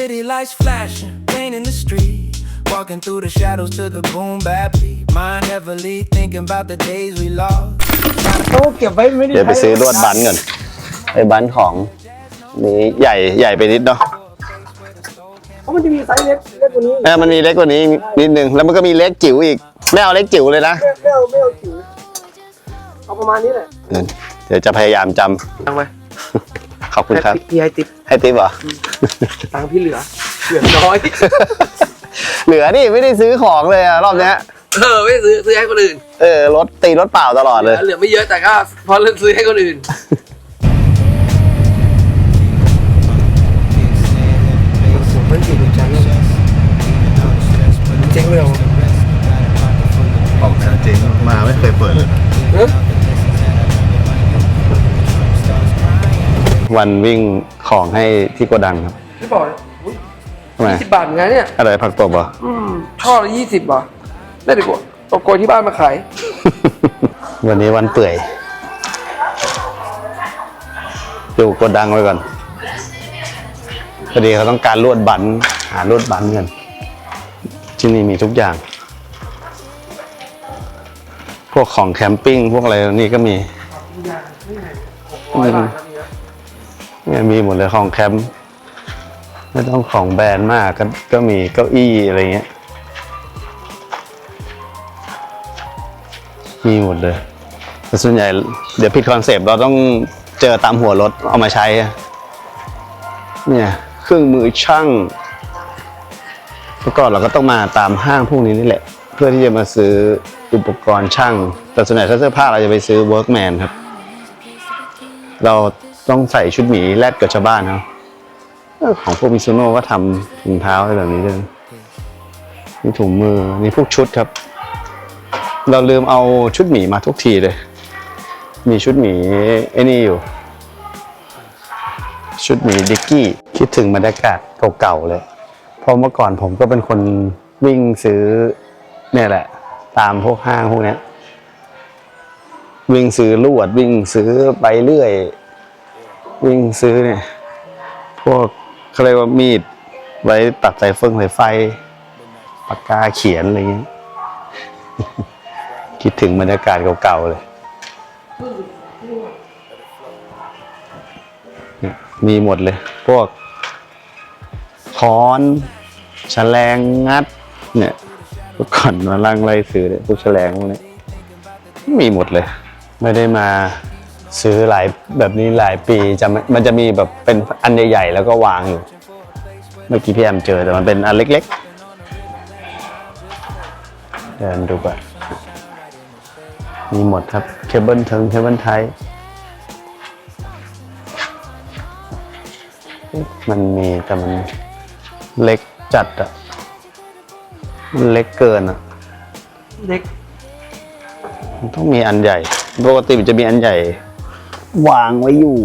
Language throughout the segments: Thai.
city lights flashing, pain in the street. Walking through the shadows to the boom bap beat. Mind heavily thinking about the days we lost. โอ้เก็บไว้ไม่ได้ เดี๋ยวไปซื้อลวดบันก่อนไอ้บันของนี้ใหญ่ไปนิดเนาะ เพราะมันจะมีไซส์เล็กกว่านี้ มันมีเล็กกว่านี้นิดนึงแล้วมันก็มีเล็กจิ๋วอีกไม่เอาเล็กจิ๋วเลยนะ ไม่เอาจิ๋วเอาประมาณนี้แหละ เดี๋ยวจะพยายามจ ตังไป ำขอบคุณครับ พี่ให้ติ๊บ ให้ติ๊บเหรอ ตังพี่เหลือน้อย เหลือนี่ไม่ได้ซื้อของเลยอะรอบเนี้ย ไม่ซื้อให้คนอื่น รถตีรถเปล่าตลอดเลย เหลือไม่เยอะแต่ก็พอเลือกซื้อให้คนอื่นมันจีบจังเลยเจ๊งเลย ออกแนวจริงมาไม่เคยเปิดเลยวันวิ่งของให้ที่โกดังครับ พี่บอก20 บาทไงเนี่ย อะไรผักตบเหรอ ช่อละ20 บาทได้ดีกว่าตกโกยที่บ้านมาขาย วันนี้วันเปื่อยอยู่โกดังไว้ก่อนพอดีเขาต้องการลวดบันหาลวดบันกันที่นี่มีทุกอย่างพวกของแคมปิ้งพวกอะไรนี่ก็มีเนี่ยมีหมดเลยของแคมป์ไม่ต้องของแบรนด์มากก็มีเก้าอี้อะไรเงี้ยมีหมดเลยแต่ส่วนใหญ่เดี๋ยวผิดคอนเซปต์เราต้องเจอตามหัวรถเอามาใช้เนี่ยเครื่องมือช่างเมื่อก่อนเราก็ต้องมาตามห้างพวกนี้นี่แหละเพื่อที่จะมาซื้ออุปกรณ์ช่างแต่ส่วนใหญ่ถ้าเสื้อผ้าเราจะไปซื้อ Workman ครับเราต้องใส่ชุดหมีแลดกับชาวบ้านเนาะของพวกมิซูโน่ก็ทำถุงเท้าอะไรแบบนี้ด้วยมีถุงมือมีพวกชุดครับเราลืมเอาชุดหมีมาทุกทีเลยมีชุดหมีไอ้นี่อยู่ชุดหมีดิกกี้คิดถึงบรรยากาศเก่าๆเลยเพราะเมื่อก่อนผมก็เป็นคนวิ่งซื้อเนี่ยแหละตามพวกห้างพวกนี้วิ่งซื้อลวดวิ่งซื้อไปเรื่อยวิ่งซื้อเนี่ยพวกเขาเรียกว่ามีดไว้ตัดสายไฟปากกาเขียนอะไรอย่างนี้ คิดถึงบรรยากาศเก่าๆเลยมีหมดเลยพวกค้อนแฉลงงัดเนี่ยพวกก่อนมาลั่งไล่ซื้อเนี่ยพวกแฉลงพวกนี้มีหมดเลยไม่ได้มาซื้อหลายแบบนี้หลายปีมันจะมีแบบเป็นอันใหญ่ๆแล้วก็วางอยู่เมื่อกี้พี่แอมเจอแต่มันเป็นอันเล็กๆเดินดูก่อนมีหมดครับเคเบิลเคเบิลไทยมันมีแต่มันเล็กจัดอะมันเล็กเกินอะเล็กมันต้องมีอันใหญ่ปกติมันจะมีอันใหญ่วางไว้อยู่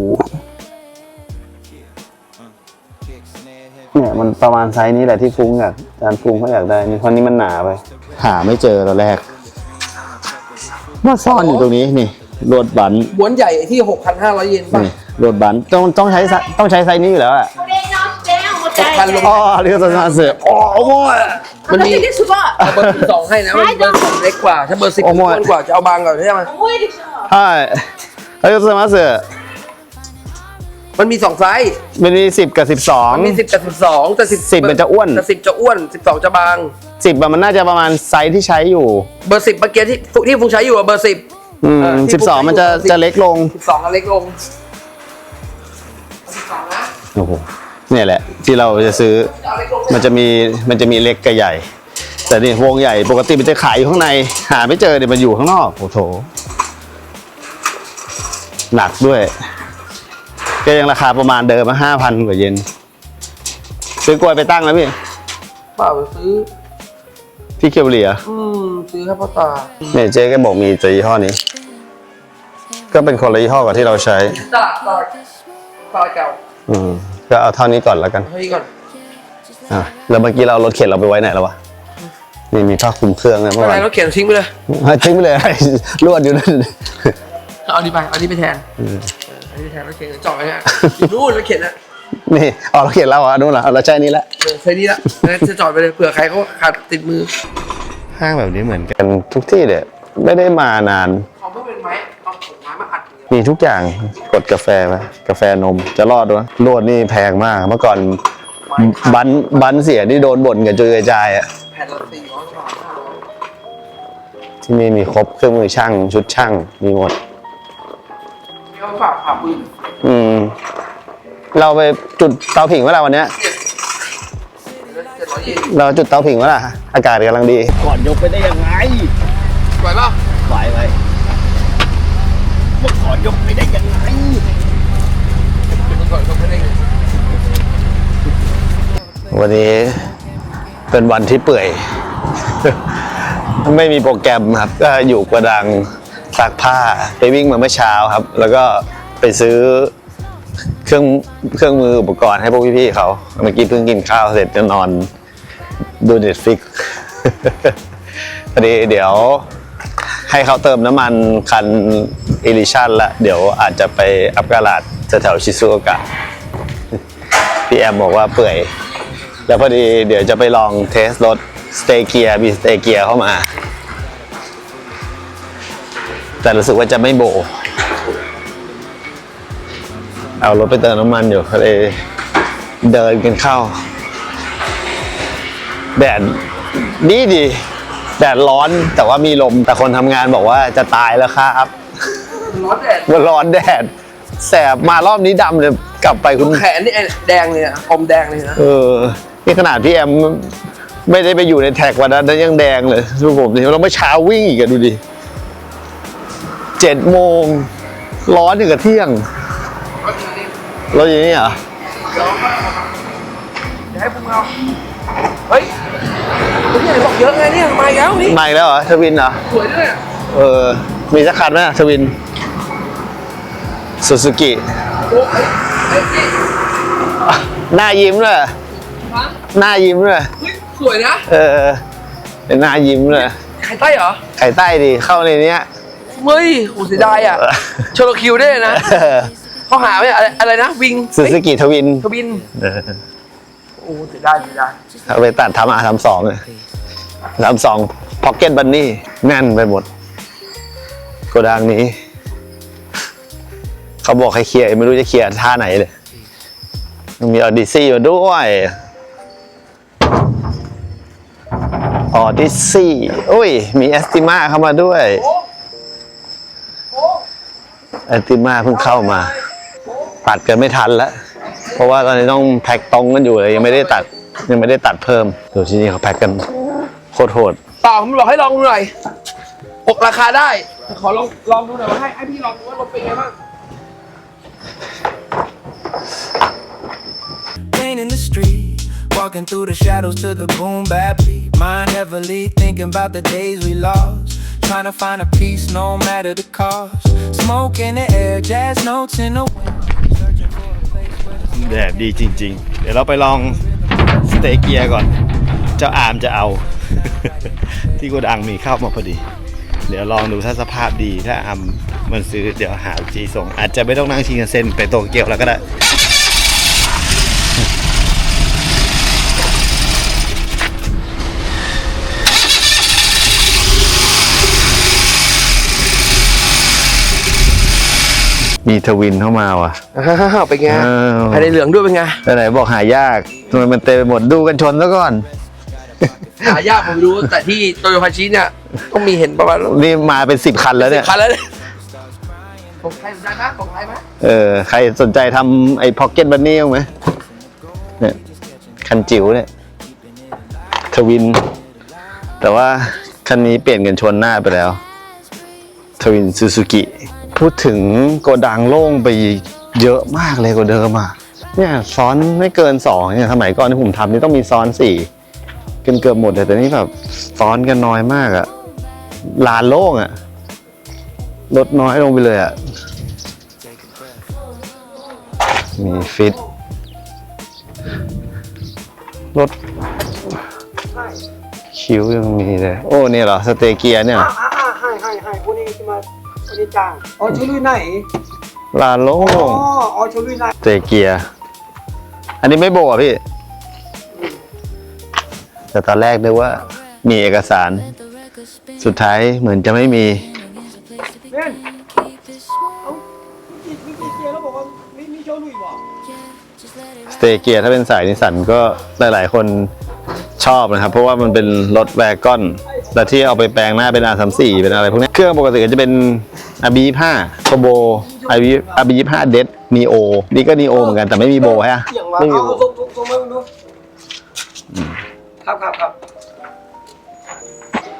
เนี่ยมันประมาณไซส์นี้แหละที่ฟุ้งอยากอาจารย์ฟุ้งเขาอยากได้นี่คนนี้มันหนาไปหาไม่เจอตอนแรกว่าซ่อนอยู่ตรงนี้นี่โรดบันม้วนใหญ่ที่ 6,500 เยนป่ะโรดบันต้องใช้ไซส์นี้อยู่แล้วอะ6,000 ลงอ๋อเรียกตัวเสืออ๋อโม่มันมีเบอร์12ให้นะมันเบอร์2เล็กกว่าถ้าเบอร์10อ้วนกว่าจะเอาบางก่อนใช่ไหมใช่เรียกตัวเสือมันมี2ไซส์มันมี10กับ12มันมี10กับ12แต่10มันจะอ้วนแต่10จะอ้วน12จะบาง10มันน่าจะประมาณไซส์ที่ใช้อยู่เบอร์10เมื่อกี้ที่ฟุงใช้อยู่เบอร์10 12มันจะเล็กลง12ก็เล็กลง12นะโอ้โหเนี่ยแหละที่เราจะซื้อมันจะมีเล็กกับใหญ่แต่นี่วงใหญ่ปกติมันจะขายอยู่ข้างในหาไม่เจอเนี่ยมันอยู่ข้างนอกโอ้โหหนักด้วยก็ยังราคาประมาณเดิม 5,000 กว่าเยนซื้อกล้วยไปตั้งแล้วพี่เปล่าซื้อที่เคียวเลียซื้อครับพ่อตาเนี่ยเจ๊ก็บอกมียี่ห้อนี้ก็เป็นคนละยี่ห้อกับที่เราใช้ตลาดเก่าก็เอาเท่านี้ก่อนแล้วกันเท่านี้ก่อนแล้วเมื่อกี้เรารถเข็นเราไปไว้ไหนแล้ววะนี่มีผ้าคลุมเครื่องเลยเมื่อวานรถเข็นทิ้งไปเลยลวดอยู่นั่นเอาดีไปแทนอันนี้ไปแทนรถเข็นจอดไว้ฮะอยู่นู่นรถเข็นนะ นี่เราเขียนเราอ่ะนู่นเหรอเราใช่นี่แหละ ใช่นี่ละจะจอดไปเลยเผื่อใครเขาขาดติดมือ ห้างแบบนี้เหมือนกันทุกที่เลยไม่ได้มานาน เขาไม่เป็นไม้เอาผงไม้มาอัดอย่างเงี้ย มีทุกอย่างกดกาแฟไหมกาแฟนมจะรอดด้วยโลดนี่แพงมากเมื่อก่อนบันเสียนี่โดนบ่นกับจุยกระจายอ่ะ แผ่นละ400 บาท ที่นี่มีครบเครื่องมือช่างชุดช่างมีหมด 500เขาฝากผ่าปืน เราไปจุดเตาผิงเมื่อไหร่วันเนี้ย 700 เยน เราจุดเตาผิงเมื่อไหร่อากาศกำลังดี ก่อนยกไปได้ยังไง ไหวป่ะ ไหวเมื่อก่อนยกไปได้ยังไง ก่อนเขาไม่ได้เงิน วันนี้เป็นวันที่เปื่อย ไม่มีโปรแกรมครับก็อยู่กระดังซักผ้าไปวิ่งมาเมื่อเช้าครับ แล้วก็ไปซื้อเครื่องมืออุปกรณ์ให้พวกพี่ๆเขาเมื่อกี้เพิ่งกินข้าวเสร็จจะนอนดู Netflix พอดีเดี๋ยวให้เขาเติมน้ำมันคันอิลิชันละเดี๋ยวอาจจะไปอัพกาลาดแถวชิซูโอกะพี่แอมบอกว่าเปื่อยแล้วพอดีเดี๋ยวจะไปลองเทสรถสเตเกียมีสเตเกียเข้ามา แต่รู้สึกว่าจะไม่โบเอารถไปเติมน้ำมันอยู่ก็เลยเดินกันเข้าแดดดีแดดร้อนแต่ว่ามีลมแต่คนทำงานบอกว่าจะตายแล้วครับ ร้อนแดด มันร้อนแดดแสบมารอบนี้ดำเลยกลับไปคุณ แขนนี่แดงเลยนะอมแดงเลยนะ นี่ขนาดพี่แอมไม่ได้ไปอยู่ในแท็กวันนั้นยังแดงเลยดูผมดิเราเมื่อเช้าวิ่งอีกอะดูดิ7 โมงร้อนถึงกับเที่ยงรถอย่างนี้เหรอ เดี๋ยวให้พวกเราเฮ้ยพี่ไหนบอกเยอะไงเนี่ยมาอีกแล้วนี่ มาอีกแล้วเหรอทวินเหรอ สวยด้วย มีสักคันไหมทวินซูซูกิ โอ้ยไอ้พี่ หน้ายิ้มเลย ฮะ หน้ายิ้มเลย เฮ้ยสวยนะ เป็นหน้ายิ้มเลย ไข่ใต้เหรอ ไข่ใต้ดิเข้าในเนี้ย เฮ้ยโอ้เสียดายอ่ะโชโลคิวได้เลยนะเขาหาไม่อะไรนะวิง ซูซูกิทวิน ทวินโอ้เสียดาย เอาไปตัดทำR32เลย32พ็อกเก็ตบันนี่แน่นไปหมดโกดังนี้ เขาบอกให้เคลียร์ไม่รู้จะเคลียร์ท่าไหนเลยมีออดิซี่มาด้วยออดิซี่อุ้ยมีแอสติมาเข้ามาด้วยแอสติมาเพิ่งเข้ามาตัดกันไม่ทันแล้วเพราะว่าตอนนี้ต้องแพ็คตรงกันอยู่เลยยังไม่ได้ตัดเพิ่มเดี๋ยวที่นี่เขาแพ็คกันโคตรโหด เปล่าผมบอกให้ลองดูหน่อยอกราคาได้แต่ขอลองดูหน่อยว่าให้พี่ลองดูว่ารถเป็นไงบ้าง Rain in the street, walking through the shadows to the boom bap beat. Mind heavily thinking about the days we lost. Trying to find a peace no matter the cost. Smoke in the air, jazz notes in the wind. Searching for a place where the แดดดีจริงๆ เดี๋ยวเราไปลองสเตเกียก่อน เจ้าอามจะเอา ที่โกดังมีเข้ามาพอดี เดี๋ยวลองดูถ้าสภาพดีถ้าอามมันซื้อเดี๋ยวหาจีส่ง อาจจะไม่ต้องนั่งชิงกันเซ็นไปโตเกียวแล้วก็ได้ มีทวินเข้ามาว่ะ เป็นไง อ้าว ภายในเหลืองด้วยเป็นไง แต่ไหนบอกหายากทำไมมันเต็มไปหมดดูกันชนซะก่อน หายากผมไม่รู้แต่ที่โตโยพาชิเนี่ยต้องมีเห็นประมาณ นี่มาเป็น10 คันแล้วเนี่ย คันแล้วเนี่ยของใครสนใจไหมของใครไหม ใครสนใจทำไอ้พ็อกเก็ตบันนี่ไหมเนี่ยคันจิ๋วเนี่ยทวิน แต่ว่าคันนี้เปลี่ยนกันชนหน้าไปแล้วทวินซูซูกิพูดถึงโกดังโล่งไปเยอะมากเลยกว่าเดิมอ่ะเนี่ยซ้อนไม่เกิน2เนี่ยสมัยก่อนที่ผมทำนี่ต้องมีซ้อน4เกือบหมดเลยแต่นี่แบบซ้อนกันน้อยมากอ่ะลานโล่งอ่ะลดน้อยลงไปเลยอ่ะมีฟิตรถคิ้วยังมีเลยโอ้เนี่ยเหรอสเตเกียเนี่ยはいここに行きますお兄ちゃんお種類ない ลานโล่ง お種類ない สเตเกีย อันนี้ไม่โบอ่ะพี่ แต่ตอนแรกนึกว่ามีเอกสาร สุดท้ายเหมือนจะไม่มี เล่นเอามีกี่เกียร์แล้วบอกว่ามีโชว์ลุยบอก สเตเกียถ้าเป็นสายนิสสันก็หลายๆคนชอบนะครับ เพราะว่ามันเป็นรถแวกอนแต่ที่เอาไปแปลงหน้าเป็น R34 เป็นอะไรพวกนี้เครื่องปกติก็จะเป็น RB25 Turbo RB25 Det Neo นี่ก็ Neo เหมือนกันแต่ไม่มีโบฮะ เกี่ยงวะ ไม่มี เอา โบ ส่งมาดูครับ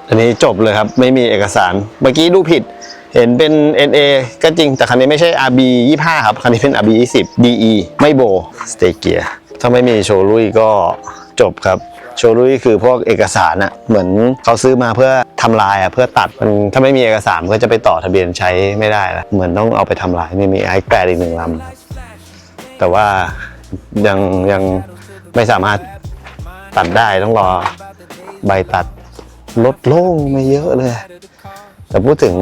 อันนี้จบเลยครับไม่มีเอกสารเมื่อกี้ดูผิดเห็นเป็น NA ก็จริงแต่คันนี้ไม่ใช่ RB25 ครับคันนี้เป็น RB20 DE ไม่โบสเตเกียถ้าไม่มีโชลุยก็จบครับโชลุยคือพวกเอกสารอะเหมือนเขาซื้อมาเพื่อทำลายอะเพื่อตัดมันถ้าไม่มีเอกสารก็จะไปต่อทะเบียนใช้ไม่ได้ละเหมือนต้องเอาไปทำลายนี่มีไอแกรดอีก1 ลำครับแต่ว่ายังไม่สามารถตัดได้ต้องรอใบตัดลดโล่งไม่เยอะเลยแต่พูดถึง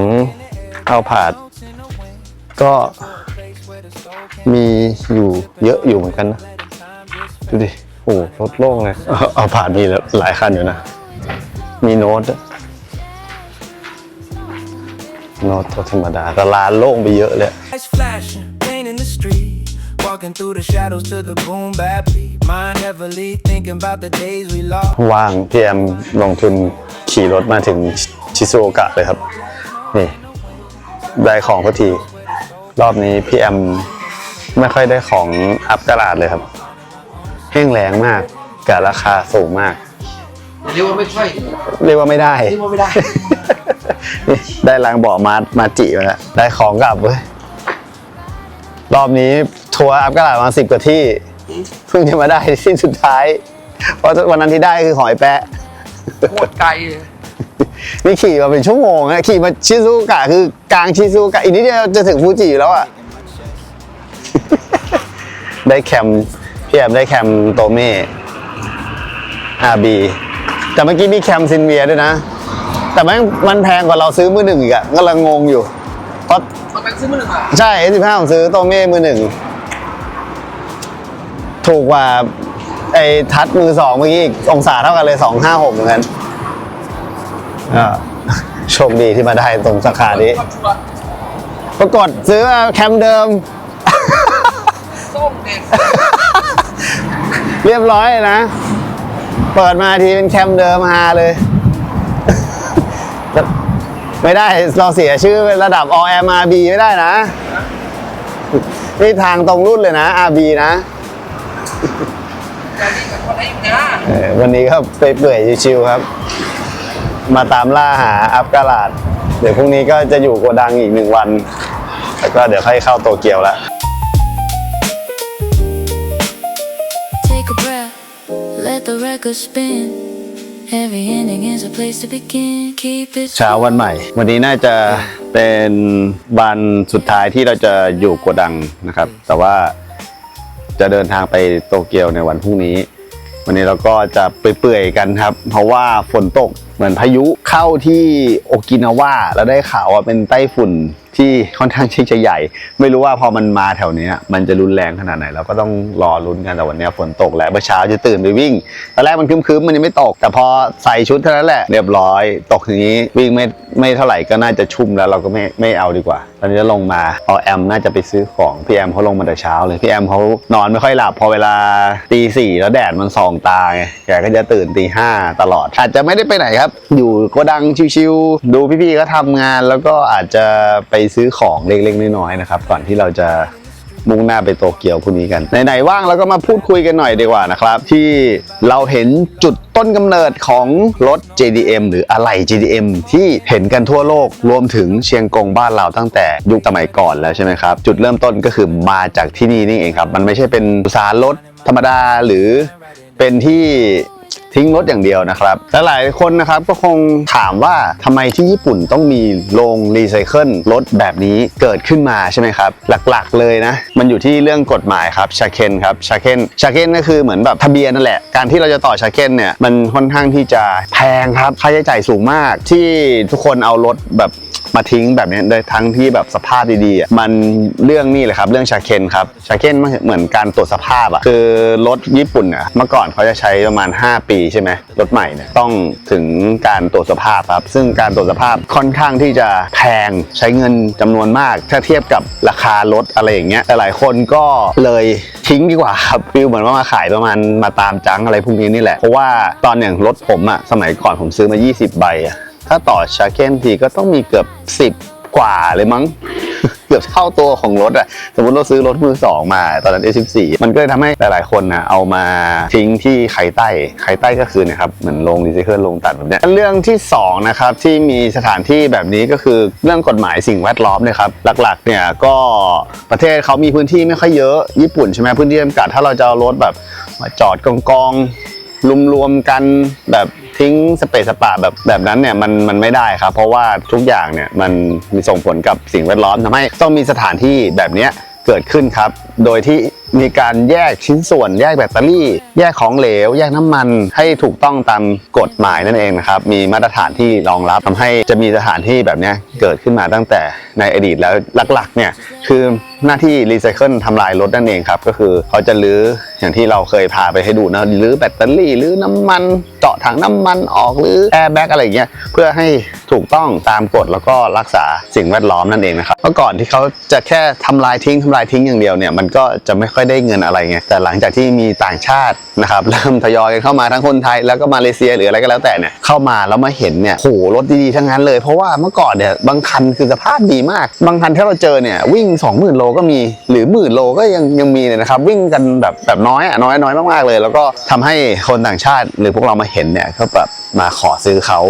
เอาผาดก็มีอยู่เยอะอยู่เหมือนกันนะดูดิโอ้รถโล่งเลยเอาผาดมีหลายคันอยู่นะมีโน้ตตัวธรรมดาแต่ลานโล่งไปเยอะเลย Lights flashing, pain in the street. Walking through the shadows to the boom bap beat. Mind heavily thinking about the days we lost. ว่างพี่แอมลงทุนขี่รถมาถึงชิซูโอกะเลยครับนี่ได้ของพอทีรอบนี้พี่แอมไม่ค่อยได้ของอัพกระดาษเลยครับแห้งแรงมากกับราคาสูงมาก เรียกว่าไม่ใช่ เรียกว่าไม่ได้ เรียกว่าไม่ได้ นี่ได้รางเบาะมาจิมาแล้วได้ของกลับเว้ยรอบนี้ทัวร์อัพกระดาษมา10 กว่าที่เพิ่งจะมาได้ที่สุดท้ายเพราะวันนั้นที่ได้คือหอยแปะ หมดไกล นี่ขี่มาเป็นชั่วโมงนะขี่มาชิซูกะคือกลางชิซูกะอีกนิดเดียวจะถึงฟูจิอยู่แล้วอ่ะ ได้แคมพี่แอมได้แคมโตเม่ RB แต่เมื่อกี้มีแคมซินเวียด้วยนะแต่มันแพงกว่าเราซื้อมือหนึ่งอีกอะก็ลังงงอยู่เพราะ มันเป็นซื้อมือหนึ่งอ่ะ ใช่ S15 ผมซื้อโตเม่มือหนึ่งถูกกว่าไอ้ทัดมือ 2เมื่อกี้อีกองศาเท่ากันเลย256เหมือนกันโชคดีที่มาได้ตรงสาขานี้ปรากฏซื้อแคมเดิม ส้มเด็ด เรียบร้อยนะเปิดมาทีเป็นแคมเดิมฮาเลย ไม่ได้เราเสียชื่อระดับ RB ไม่ได้นะนี่ทางตรงรุ่นเลยนะ RB นะ อย่าดีกับคนไอ้นะ วันนี้ก็ไปเปื่อยชิวๆครับ มาตามล่าหาอัพกาลาดเดี๋ยวพรุ่งนี้ก็จะอยู่โกดังอีก1 วันแล้วก็เดี๋ยวค่อยเข้าโตเกียวแล้ว Take a breath, let the record spin. Every ending is a place to begin. Keep it เช้าวันใหม่ วันนี้น่าจะเป็นวันสุดท้ายที่เราจะอยู่โกดังนะครับ แต่ว่าจะเดินทางไปโตเกียวในวันพรุ่งนี้ วันนี้เราก็จะไปเปื่อยกันครับ เพราะว่าฝนตกเหมือนพายุเข้าที่โอกินาวาแล้วได้ข่าวว่าเป็นไต้ฝุ่นที่ค่อนข้างที่จะใหญ่ ไม่รู้ว่าพอมันมาแถวนี้มันจะรุนแรงขนาดไหนเราก็ต้องรอลุ้นกันแต่วันนี้ฝนตกแล้วเมื่อเช้าจะตื่นไปวิ่งตอนแรกมันครึ้มๆมันยังไม่ตกแต่พอใส่ชุดเท่านั้นแหละเรียบร้อยตกอย่างนี้วิ่งไม่เท่าไหร่ก็น่าจะชุ่มแล้วเราก็ไม่เอาดีกว่าตอนนี้จะลงมาเอาแอมน่าจะไปซื้อของพี่แอมเขาลงมาแต่เช้าเลยพี่แอมเขานอนไม่ค่อยหลับพอเวลาตี 4แล้วแดดมันส่องตาไงแกก็จะตื่นตี 5ตลอดอาจจะไม่ได้ไปไหนครับอยู่โกดังชิวๆดูพี่ๆก็ทำงานแล้วก็อาจจะไปซื้อของเล็กๆน้อยๆนะครับก่อนที่เราจะมุ่งหน้าไปโตเกียวพรุ่งนี้กันไหนๆว่างเราก็มาพูดคุยกันหน่อยดีกว่านะครับที่เราเห็นจุดต้นกำเนิดของรถ JDM หรืออะไหล่ JDM ที่เห็นกันทั่วโลกรวมถึงเชียงกงบ้านเราตั้งแต่ยุคสมัยก่อนแล้วใช่ไหมครับจุดเริ่มต้นก็คือมาจากที่นี่นี่เองครับมันไม่ใช่เป็นอุตสาหรถธรรมดาหรือเป็นที่ ทิ้งรถอย่างเดียวนะครับและหลายคนนะครับก็คงถามว่าทำไมที่ญี่ปุ่นต้องมีโรงรีไซเคิลรถแบบนี้เกิดขึ้นมาใช่ไหมครับหลักๆเลยนะมันอยู่ที่เรื่องกฎหมายครับชาเคนครับชาเคนก็คือเหมือนแบบทะเบียนนั่นแหละการที่เราจะต่อชาเคนเนี่ยมันค่อนข้างที่จะแพงครับค่าใช้จ่ายสูงมากที่ทุกคนเอารถแบบมาทิ้งแบบนี้โดยทั้งที่แบบสภาพดีๆมันเรื่องนี่เลยครับเรื่องชาเคนครับชาเคนมันเหมือนการตรวจสภาพอะคือรถญี่ปุ่นอะเมื่อก่อนเขาจะใช้ประมาณ5 ปีใช่ไหมรถใหม่เนี่ยต้องถึงการตรวจสภาพครับซึ่งการตรวจสภาพค่อนข้างที่จะแพงใช้เงินจำนวนมากถ้าเทียบกับราคารถอะไรอย่างเงี้ยแต่หลายคนก็เลยทิ้งดีกว่าครับฟิลเหมือนว่ามาขายประมาณมาตามจังอะไรพวกนี้นี่แหละเพราะว่าตอนอย่างรถผมอะสมัยก่อนผมซื้อมา20 ใบอะถ้าต่อชาเก้นทีก็ต้องมีเกือบ10 กว่าเลยมั้ง เกือบเท่าตัวของรถอะสมมติเราซื้อรถมือสองมาตอนนั้น A14 มันก็เลยทำให้หลายๆคนนะเอามาทิ้งที่ไคไต้ก็คือเนี่ยครับเหมือนโรงรีไซเคิลโรงตัดแบบเนี้ยเรื่องที่2นะครับที่มีสถานที่แบบนี้ก็คือเรื่องกฎหมายสิ่งแวดล้อมเนี่ยครับหลักๆเนี่ยก็ประเทศเขามีพื้นที่ไม่ค่อยเยอะญี่ปุ่นใช่ไหมพื้นที่จำกัดถ้าเราจะเอารถแบบมาจอดกองรวมกันแบบทิ้งสเปซสปะแบบนั้นเนี่ยมันไม่ได้ครับเพราะว่าทุกอย่างเนี่ยมันมีส่งผลกับสิ่งแวดล้อมทำให้ต้องมีสถานที่แบบนี้เกิดขึ้นครับโดยที่มีการแยกชิ้นส่วนแยกแบตเตอรี่แยกของเหลวแยกน้ำมันให้ถูกต้องตามกฎหมายนั่นเองนะครับมีมาตรฐานที่รองรับทำให้จะมีสถานที่แบบนี้เกิดขึ้นมาตั้งแต่ในอดีตแล้วหลักๆเนี่ยคือหน้าที่รีไซเคิลทำลายรถนั่นเองครับก็คือเขาจะรื้ออย่างที่เราเคยพาไปให้ดูนะรื้อแบตเตอรี่รื้อน้ำมันเจาะถังน้ำมันออกรื้อแอร์แบ็กอะไรอย่างเงี้ยเพื่อให้ถูกต้องตามกฎแล้วก็รักษาสิ่งแวดล้อมนั่นเองนะครับเมื่อก่อนที่เขาจะแค่ทำลายทิ้งอย่างเดียวเนี่ยมันก็จะไม่ค่อยได้เงินอะไรไงแต่หลังจากที่มีต่างชาตินะครับเริ่มทยอยกันเข้ามาทั้งคนไทยแล้วก็มาเลเซียหรืออะไรก็แล้วแต่เนี่ยเข้ามาแล้วมาเห็นเนี่ยโหรถดีๆทั้งนั้นเลยเพราะว่าเมื่อก่อนเนี่ยบางคันคือสภาพดีมากบางคันที่เราเจอเนี่ยวิ่ง 20,000 โลก็มีหรือ10,000 โลก็ยังมีเลยนะครับวิ่งกันแบบน้อยมากๆเลยแล้วก็ทำให้คนต่างชาติหรือพวกเรามาเห็นเนี่ยก็แบบมาขอซื้อเขา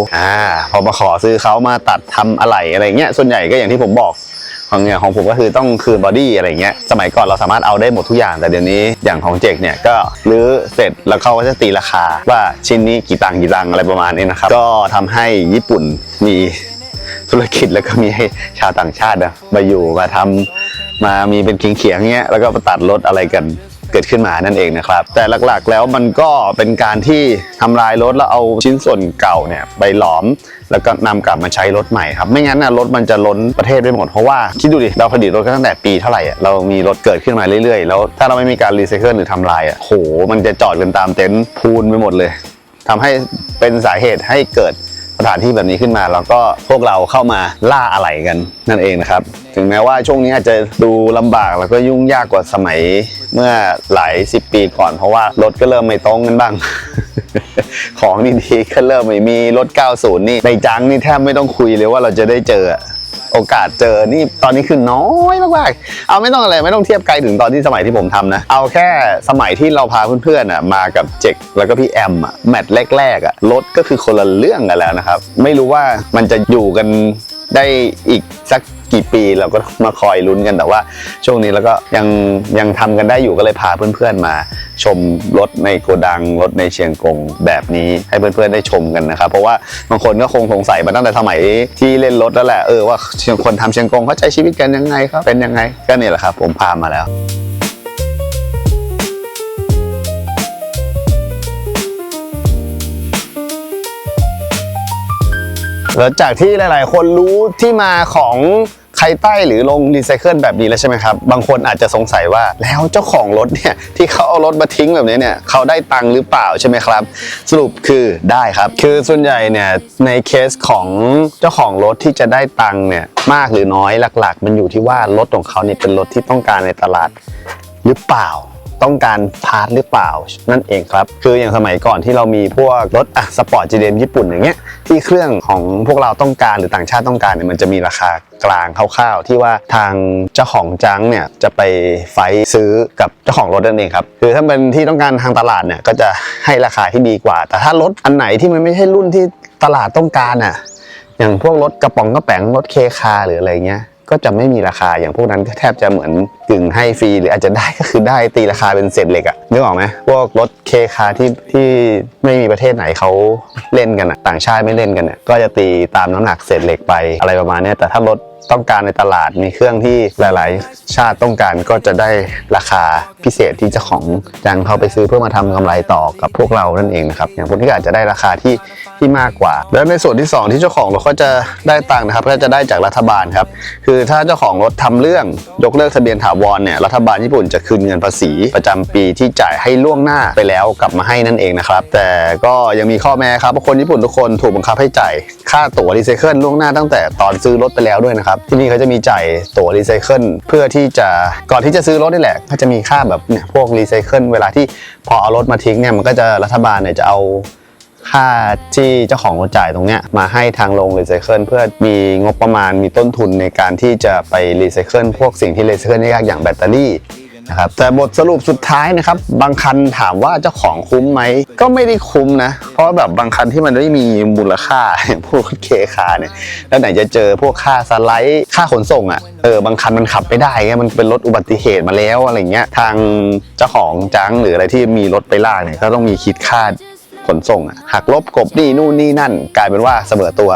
พอมาขอซื้อเขามาตัดทำอะไรเงี้ยส่วนใหญ่ก็อย่างที่ผมบอกของผมก็คือต้องคืนบอดี้อะไรเงี้ยสมัยก่อนเราสามารถเอาได้หมดทุกอย่างแต่เดี๋ยวนี้อย่างของเจกเนี่ยก็รื้อเสร็จแล้วเขาก็จะตีราคาว่าชิ้นนี้กี่ตังค์อะไรประมาณนี้นะครับก็ทำให้ญี่ปุ่นมีธุรกิจแล้วก็มีให้ชาวต่างชาติมาอยู่มาทำมามีเป็นเขียงเงี้ยแล้วก็มาตัดรถอะไรกันเกิดขึ้นมานั่นเองนะครับแต่หลักๆแล้วมันก็เป็นการที่ทำลายรถแล้วเอาชิ้นส่วนเก่าเนี่ยไปหลอมแล้วก็นำกลับมาใช้รถใหม่ครับไม่งั้นนะรถมันจะล้นประเทศไปหมดเพราะว่าคิดดูดิเราผลิตรถตั้งแต่ปีเท่าไหร่เรามีรถเกิดขึ้นมาเรื่อยๆแล้วถ้าเราไม่มีการรีไซเคิลหรือทำลายโหมันจะจอดกันตามเต็นท์พูนไปหมดเลยทำให้เป็นสาเหตุให้เกิดสถานที่แบบนี้ขึ้นมาแล้วก็พวกเราเข้ามาล่าอะไหล่กันนั่นเองนะครับถึงแม้ว่าช่วงนี้อาจจะดูลำบากแล้วก็ยุ่งยากกว่าสมัยเมื่อหลาย10 ปีก่อนเพราะว่ารถก็เริ่มไม่ตรงกันบ้าง ของดีๆก็เริ่มไม่มีรถ 90 นี่ในจังนี่แทบไม่ต้องคุยเลยว่าเราจะได้เจอโอกาสเจอนี่ตอนนี้คือน้อยมากๆเอาไม่ต้องอะไรไม่ต้องเทียบไกลถึงตอนที่สมัยที่ผมทำนะเอาแค่สมัยที่เราพาเพื่อนๆมากับเจกแล้วก็พี่แอมแมตช์แรกๆรถก็คือคนละเรื่องกันแล้วนะครับไม่รู้ว่ามันจะอยู่กันได้อีกสักกี่ปีเราก็มาคอยลุ้นกันแต่ว่าช่วงนี้แล้วก็ยังทำกันได้อยู่ก็เลยพาเพื่อนๆมาชมรถในโกดังรถในเชียงกงแบบนี้ให้เพื่อนๆได้ชมกันนะครับเพราะว่าบางคนก็คงสงสัยมาตั้งแต่สมัยที่เล่นรถแล้วแหละว่าคนทำเชียงกงเขาใช้ชีวิตกันยังไงครับเป็นยังไงก็นี่แหละครับผมพามาแล้วแล้วจากที่หลายๆคนรู้ที่มาของไคไต้หรือโรงรีไซเคิลแบบนี้แล้วใช่ไหมครับบางคนอาจจะสงสัยว่าแล้วเจ้าของรถเนี่ยที่เขาเอารถมาทิ้งแบบนี้เนี่ยเขาได้ตังค์หรือเปล่าใช่ไหมครับสรุปคือได้ครับคือส่วนใหญ่เนี่ยในเคสของเจ้าของรถที่จะได้ตังค์เนี่ยมากหรือน้อยหลักๆมันอยู่ที่ว่ารถของเขาเนี่ยเป็นรถที่ต้องการในตลาดหรือเปล่าต้องการพาร์ทหรือเปล่านั่นเองครับคืออย่างสมัยก่อนที่เรามีพวกรถสปอร์ต GDM ญี่ปุ่นอย่างเงี้ยที่เครื่องของพวกเราต้องการหรือต่างชาติต้องการเนี่ยมันจะมีราคากลางคร่าวๆที่ว่าทางเจ้าของจังเนี่ยจะไปไฟซื้อกับเจ้าของรถนั่นเองครับคือถ้าเป็นที่ต้องการทางตลาดเนี่ยก็จะให้ราคาที่ดีกว่าแต่ถ้ารถอันไหนที่มันไม่ใช่รุ่นที่ตลาดต้องการอย่างพวกรถกระป๋องกระแป๋งรถเคคาหรืออะไรเงี้ย ก็จะไม่มีราคาอย่างพวกนั้นก็แทบจะเหมือนกึ่งให้ฟรีหรืออาจจะได้ก็คือได้ตีราคาเป็นเศษเหล็กอะนึกออกไหมพวกรถเคคาที่ไม่มีประเทศไหนเขาเล่นกันอะต่างชาติไม่เล่นกันเนี่ยก็จะตีตามน้ำหนักเศษเหล็กไปอะไรประมาณนี้แต่ถ้ารถต้องการในตลาดมีเครื่องที่หลายๆชาติต้องการก็จะได้ราคาพิเศษที่เจ้าของจังเขาไปซื้อเพื่อมาทำกำไรต่อกับพวกเรานั่นเองนะครับอย่างพวกนี้ก็อาจจะได้ราคาที่มากกว่าแล้วในส่วนที่2ที่เจ้าของรถก็จะได้ตังค์นะครับก็จะได้จากรัฐบาลครับคือถ้าเจ้าของรถทำเรื่องยกเลิกทะเบียนถาวรเนี่ยรัฐบาลญี่ปุ่นจะคืนเงินภาษีประจำปีที่จ่ายให้ล่วงหน้าไปแล้วกลับมาให้นั่นเองนะครับแต่ก็ยังมีข้อแม้ครับว่าคนญี่ปุ่นทุกคนถูกบังคับให้จ่ายค่าตั๋วรีไซเคิลล่วงหน้าตั้งแต่ตอนซื้อรถไปแล้วด้วยนะครับที่นี่เขาจะมีจ่ายตั๋วรีไซเคิลเพื่อที่จะก่อนที่จะซื้อรถนี่แหละก็จะมีค่าแบบเนี่ยพวกรีไซเคิลเวลาที่พอเอารถมาทิ้งเนี่ยมันก็จะรัฐบาลเนี่ยจะเอาค่าที่เจ้าของรถจ่ายตรงเนี้ยมาให้ทางโรงรีไซเคิลเพื่อมีงบประมาณมีต้นทุนในการที่จะไปรีไซเคิลพวกสิ่งที่รีไซเคิลยากอย่างแบตเตอรี่นะครับแต่บทสรุปสุดท้ายนะครับบางคันถามว่าเจ้าของคุ้มไหมก็ไม่ได้คุ้มนะเพราะแบบบางคันที่มันไม่มีมูลค่าพวกเคคาเนี่ยแล้วไหนจะเจอพวกค่าสไลด์ค่าขนส่งอ่ะบางคันมันขับไม่ได้เงี้ยมันเป็นรถอุบัติเหตุมาแล้วอะไรเงี้ยทางเจ้าของจังหรืออะไรที่มีรถไปลากเนี่ยก็ต้องมีคิดค่าขนส่งหักลบกบนี่นู่นนี่นั่นกลายเป็นว่าเสมอตัว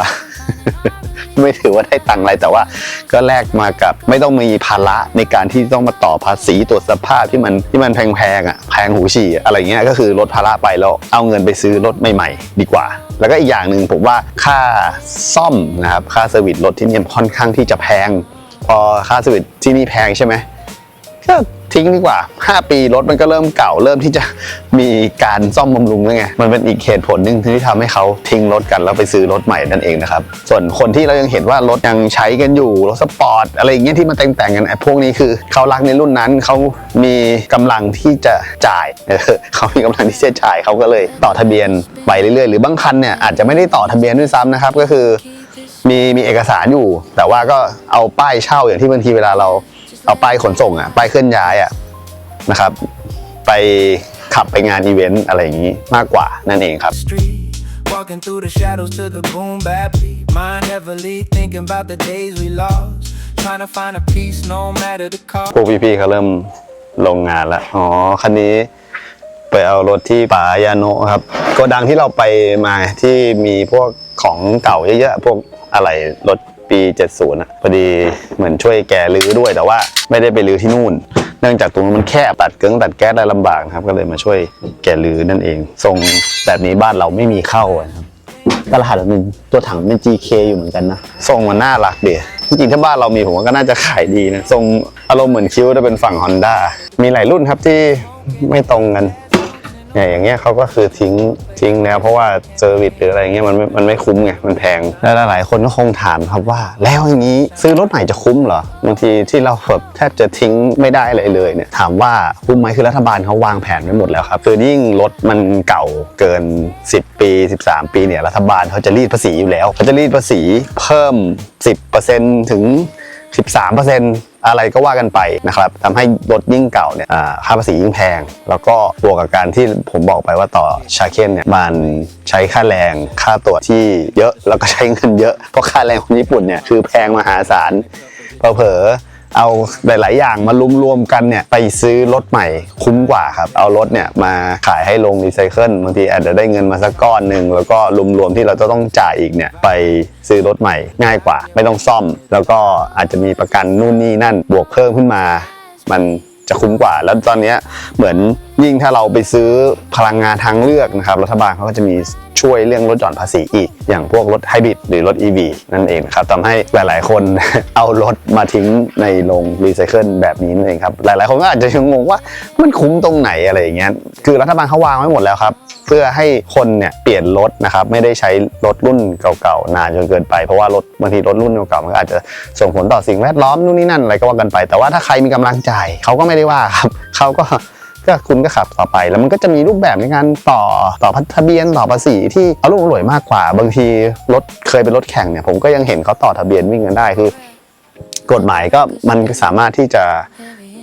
ไม่ถือว่าได้ตังค์อะไรแต่ว่าก็แลกมากับไม่ต้องมีภาระในการที่ต้องมาต่อภาษีตรวจสภาพที่มันแพงแพงหูฉี่อะไรเงี้ยก็คือลดภาระไปแล้วเอาเงินไปซื้อรถใหม่ๆดีกว่าแล้วก็อีกอย่างหนึ่งผมว่าค่าซ่อมนะครับค่าเซอร์วิสรถที่นี่ค่อนข้างที่จะแพงพอค่าเซอร์วิสที่นี่แพงใช่ไหมก็ทิ้งดีกว่า5 ปีรถมันก็เริ่มเก่าเริ่มที่จะมีการซ่อมบำรุงแล้วไงมันเป็นอีกเหตุผลหนึ่งที่ทำให้เขาทิ้งรถกันแล้วไปซื้อรถใหม่นั่นเองนะครับส่วนคนที่เรายังเห็นว่ารถยังใช้กันอยู่รถสปอร์ตอะไรอย่างเงี้ยที่มาแต่งกันพวกนี้คือเขารักในรุ่นนั้นเขามีกำลังที่จะจ่ายเขามีกำลังที่จะจ่ายเขาก็เลยต่อทะเบียนไปเรื่อยๆหรือบางคันเนี่ยอาจจะไม่ได้ต่อทะเบียนด้วยซ้ำนะครับก็คือมีเอกสารอยู่แต่ว่าก็เอาป้ายเช่าอย่างที่บางทีเวลาเราเอาป้ายขนส่งป้ายเคลื่อนย้ายนะครับไปขับไปงานอีเวนต์อะไรอย่างนี้มากกว่านั่นเองครับ Walking through the shadows to the boom bap beat. Mind heavily thinking about the days we lost. Trying to find a peace no matter the cost. พวกพี่ๆเขาเริ่มลงงานแล้วอ๋อคันนี้ไปเอารถที่ป่ายาโนะครับโกดังที่เราไปมาที่มีพวกของเก่าเยอะๆพวกอะไรรถปี70พอดีเหมือนช่วยแกรื้อด้วยแต่ว่าไม่ได้ไปรื้อที่นู่นเนื่องจากตรงนั้นมันแคบตัดแก๊สได้ลำบากครับก็เลยมาช่วยแกรื้อนั่นเองทรงแบบนี้บ้านเราไม่มีเข้าครับตลาดมันตัวถังเป็น GK อยู่เหมือนกันนะทรงมันน่ารักดีจริงๆถ้าบ้านเรามีผมว่าก็น่าจะขายดีนะทรงอารมณ์เหมือนคิ้วจะเป็นฝั่ง Honda มีหลายรุ่นครับที่ไม่ตรงกันอย่างเงี้ยเขาก็คือทิ้งแล้วเพราะว่าเซอร์วิสหรืออะไรเงี้ยมันไม่คุ้มไงมันแพงแล้วหลายคนก็คงถามครับว่าแล้วอย่างนี้ซื้อรถใหม่จะคุ้มเหรอบางทีที่เราแบบแทบจะทิ้งไม่ได้เลยเนี่ยถามว่าคุ้มไหมคือรัฐบาลเขาวางแผนไว้หมดแล้วครับคือยิ่งรถมันเก่าเกิน10 ปี13 ปีเนี่ยรัฐบาลเขาจะรีดภาษีอยู่แล้วเขาจะรีดภาษีเพิ่ม 10% ถึง 13%อะไรก็ว่ากันไปนะครับทำให้รถยิ่งเก่าเนี่ยค่าภาษียิ่งแพงแล้วก็บวกกับการที่ผมบอกไปว่าต่อชาเคนเนี่ยมันใช้ค่าแรงค่าตั๋วที่เยอะแล้วก็ใช้เงินเยอะเพราะค่าแรงคนญี่ปุ่นเนี่ยคือแพงมหาศาลเผลอเอาหลายๆอย่างมารวมกันเนี่ยไปซื้อรถใหม่คุ้มกว่าครับเอารถเนี่ยมาขายให้โรงรีไซเคิลบางทีอาจจะได้เงินมาสักก้อนหนึ่งแล้วก็รวมๆที่เราจะต้องจ่ายอีกเนี่ยไปซื้อรถใหม่ง่ายกว่าไม่ต้องซ่อมแล้วก็อาจจะมีประกันนู่นนี่นั่นบวกเพิ่มขึ้นมามันจะคุ้มกว่าแล้วตอนนี้เหมือนยิ่งถ้าเราไปซื้อพลังงานทางเลือกนะครับรัฐบาลเขาก็จะมีช่วยเรื่องลดหย่อนภาษีอีกอย่างพวกรถไฮบริดหรือรถ EV นั่นเองครับทำให้หลายๆคน เอารถมาทิ้งในโรงรีไซเคิลแบบนี้นั่นเองครับหลายๆคนก็อาจจะงงว่ามันคุ้มตรงไหนอะไรอย่างเงี้ยคือรัฐบาลเขาวางไว้หมดแล้วครับเพื่อให้คนเนี่ยเปลี่ยนรถนะครับไม่ได้ใช้รถรุ่นเก่าๆนานจนเกินไปเพราะว่ารถบางทีรถรุ่นเก่าๆมันก็อาจจะส่งผลต่อสิ่งแวดล้อมนู่นนี่นั่นอะไรก็ว่ากันไปแต่ว่าถ้าใครมีกำลังจ่ายเขาก็ไม่ได้ว่าครับเขาก็คุณก็ขับต่อไปแล้วมันก็จะมีรูปแบบในการต่อทะเบียนต่อภาษีที่อร่อยมากกว่าบางทีรถเคยเป็นรถแข่งเนี่ยผมก็ยังเห็นเขาต่อทะเบียนวิ่งกันได้คือกฎหมายก็มันสามารถที่จะ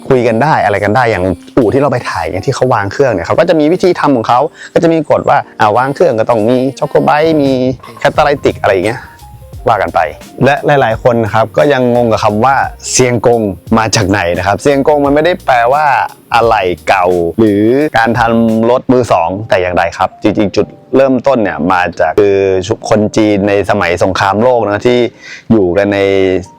คุยกันได้อะไรกันได้อย่างอู่ที่เราไปถ่ายอย่างที่เขาวางเครื่องเนี่ยเขาก็จะมีวิธีทำของเขาก็จะมีกฎว่าวางเครื่องก็ต้องมีช็อกโกไบต์มีแคตตาไลติกอะไรอย่างเงี้ย ว่ากันไปและหลายๆคนนะครับก็ยังงงกับคำว่าเซียงกงมาจากไหนนะครับเซียงกงมันไม่ได้แปลว่าอะไหล่เก่าหรือการทำรถมือสองแต่อย่างใดครับจริงๆจุดเริ่มต้นเนี่ยมาจากคือคนจีนในสมัยสงครามโลกนะที่อยู่กันใน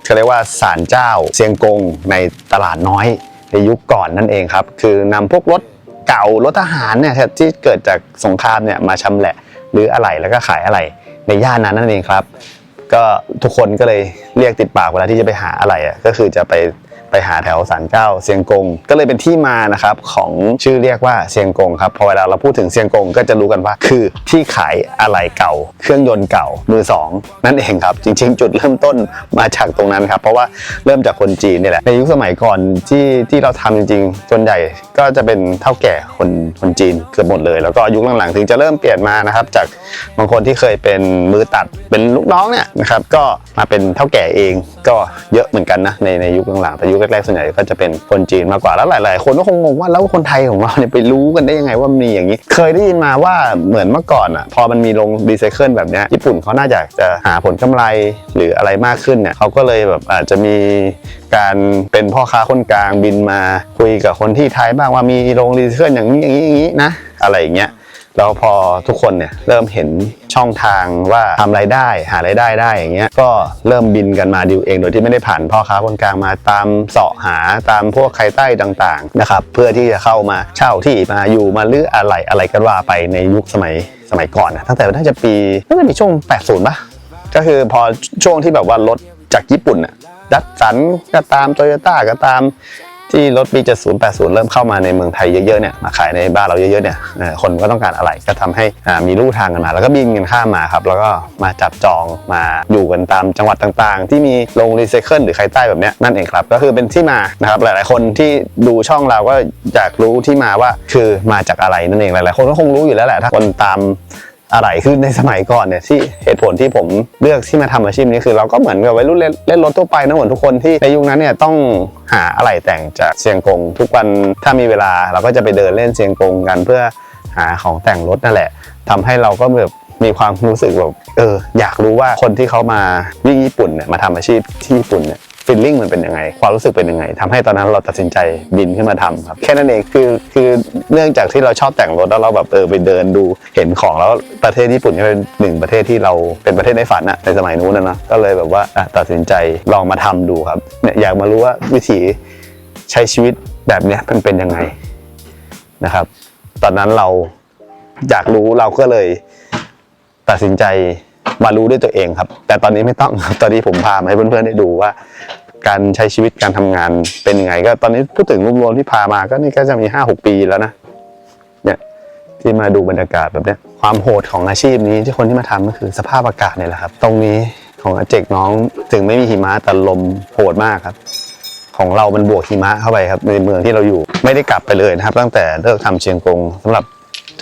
เขาเรียกว่าศาลเจ้าเซียงกงในตลาดน้อยในยุคก่อนนั่นเองครับคือนำพวกรถเก่ารถทหารเนี่ยที่เกิดจากสงครามเนี่ยมาชำแหละหรืออะไหล่แล้วก็ขายอะไหล่ในย่านนั้นนั่นเองครับก็ทุกคนก็เลยเรียกติดปากเวลาที่จะไปหาอะไรก็คือจะไปหาแถวศาลเจ้าเซียงกงก็เลยเป็นที่มานะครับของชื่อเรียกว่าเซียงกงครับพอเวลาเราพูดถึงเซียงกงก็จะรู้กันว่าคือที่ขายอะไหล่เก่าเครื่องยนต์เก่ามือสองนั่นเองครับจริงๆจุดเริ่มต้นมาจากตรงนั้นครับเพราะว่าเริ่มจากคนจีนนี่แหละในยุคสมัยก่อนที่เราทำจริงๆส่วนใหญ่ก็จะเป็นเฒ่าแก่คนจีนเกือบหมดเลยแล้วก็ยุคหลังๆถึงจะเริ่มเปลี่ยนมานะครับจากบางคนที่เคยเป็นมือตัดเป็นลูกน้องเนี่ยนะครับก็มาเป็นเฒ่าแก่เองก็เยอะเหมือนกันนะในยุคหลังๆแต่ยุคแรกๆส่วนใหญ่ก็จะเป็นคนจีนมากกว่าแล้วหลายๆคนก็คงงงว่าแล้วคนไทยของเราเนี่ยไปรู้กันได้ยังไงว่ามีอย่างนี้เคยได้ยินมาว่าเหมือนเมื่อก่อนพอมันมีโรงรีไซเคิลแบบนี้ญี่ปุ่นเขาน่าจะหาผลกำไรหรืออะไรมากขึ้นเนี่ยเขาก็เลยแบบอาจจะมีการเป็นพ่อค้าคนกลางบินมาคุยกับคนที่ไทยบ้างว่ามีโรงรีไซเคิลอย่างนี้นะอะไรอย่างเงี้ยแล้วพอทุกคนเนี่ยเริ่มเห็นช่องทางว่าทำรายได้หารายได้ได้อย่างเงี้ยก็เริ่มบินกันมาดิวเองโดยที่ไม่ได้ผ่านพ่อค้าคนกลางมาตามเสาะหาตามพวกใครใต้ต่างๆนะครับเพื่อที่จะเข้ามาเช่าที่มาอยู่มาลื้ออะไรกันว่าไปในยุคสมัยก่อนนะตั้งแต่น่าจะมีช่วง80ป่ะก็คือพอช่วงที่แบบว่ารถจากญี่ปุ่นดัตสันก็ตามโตโยต้าก็ตามที่รถปี70 80เริ่มเข้ามาในเมืองไทยเยอะๆเนี่ยมาขายในบ้านเราเยอะๆเนี่ยคนก็ต้องการอะไรก็ทำให้มีลู่ทางกันมาแล้วก็บินกันข้ามมาครับแล้วก็มาจับจองมาอยู่กันตามจังหวัดต่างๆที่มีโรงรีไซเคิลหรือใครใต้แบบนี้นั่นเองครับก็คือเป็นที่มานะครับหลายๆคนที่ดูช่องเราก็อยากรู้ที่มาว่าคือมาจากอะไรนั่นเองหลายๆคนก็คงรู้อยู่แล้วแหละถ้าคนตามอะไรคือในสมัยก่อนเนี่ยที่เหตุผลที่ผมเลือกที่มาทำอาชีพนี้คือเราก็เหมือนกับวัยรุ่นเล่นรถทั่วไปนะเหมือนทุกคนที่ในยุคนั้นเนี่ยต้องหาอะไหล่แต่งจากเซียงกงทุกวันถ้ามีเวลาเราก็จะไปเดินเล่นเซียงกงกันเพื่อหาของแต่งรถนั่นแหละทำให้เราก็แบบมีความรู้สึกแบบอยากรู้ว่าคนที่เขามาวิ่งญี่ปุ่นเนี่ยมาทำอาชีพที่ญี่ปุ่นเนี่ยฟีลลิ่งมันเป็นยังไงความรู้สึกเป็นยังไงทำให้ตอนนั้นเราตัดสินใจบินขึ้นมาทำครับแค่นั้นเองคือเนื่องจากที่เราชอบแต่งรถแล้วเราแบบไปเดินดูเห็นของแล้วประเทศญี่ปุ่นก็เป็นหนึ่งประเทศที่เราเป็นประเทศในฝันในสมัยนู้นนะก็เลยแบบว่าตัดสินใจลองมาทำดูครับเนี่ยอยากมารู้ว่าวิถีใช้ชีวิตแบบเนี้ยมันเป็นยังไงนะครับตอนนั้นเราอยากรู้เราก็เลยตัดสินใจมารู้ด้วยตัวเองครับแต่ตอนนี้ไม่ต้องตอนนี้ผมพามาให้เพื่อนๆได้ดูว่าการใช้ชีวิตการทำงานเป็นยังไงก็ตอนนี้พูดถึงรวมๆที่พามาก็นี่ก็จะมี 5-6 ปีแล้วนะเนี่ยที่มาดูบรรยากาศแบบเนี้ยความโหดของอาชีพนี้ที่คนที่มาทำก็คือสภาพอากาศเนี่ยแหละครับตรงนี้ของอาเจกน้องถึงไม่มีหิมะแต่ลมโหดมากครับของเรามันบวกหิมะเข้าไปครับในเมืองที่เราอยู่ไม่ได้กลับไปเลยนะครับตั้งแต่เลิกทำเชียงกงสำหรับ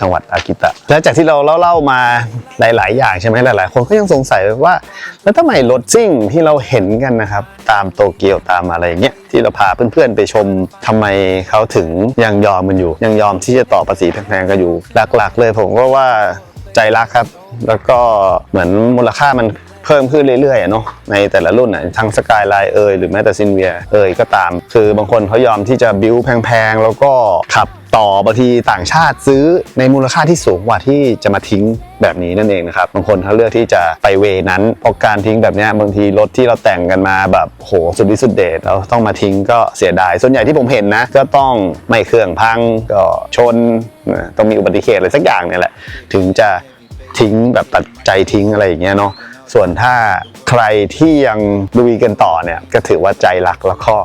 จังหวัดอากิตะและจากที่เราเล่ามาหลายๆอย่างใช่ไหมหลายๆคนก็ยังสงสัยว่าแล้วทำไมรถซิ่งที่เราเห็นกันนะครับตามโตเกียวตามอะไรเงี้ยที่เราพาเพื่อนๆไปชมทำไมเขาถึงยังยอมมันอยู่ยังยอมที่จะต่อภาษีแพงๆกันอยู่หลักๆเลยผมก็ว่าใจรักครับแล้วก็เหมือนมูลค่ามันเพิ่มขึ้นเรื่อยๆเนาะในแต่ละรุ่นทั้งสกายไลน์หรือแม้แต่ซินเวียก็ตามคือบางคนเขายอมที่จะบิ้วแพงๆแล้วก็ขับต่อบางทีต่างชาติซื้อในมูลค่าที่สูงกว่าที่จะมาทิ้งแบบนี้นั่นเองนะครับบางคนเขาเลือกที่จะไปเวนั้นเพราะการทิ้งแบบนี้บางทีรถที่เราแต่งกันมาแบบโหสุดฤทธิ์สุดเดชเราต้องมาทิ้งก็เสียดายส่วนใหญ่ที่ผมเห็นนะก็ต้องไม่เครื่องพังก็ชนต้องมีอุบัติเหตุอะไรสักอย่างเนี่ยแหละถึงจะทิ้งแบบตัดใจทิ้งอะไรอย่างเงี้ยเนาะส่วนถ้าใครที่ยังลุยกันต่อเนี่ยก็ถือว่าใจรักแล้วก็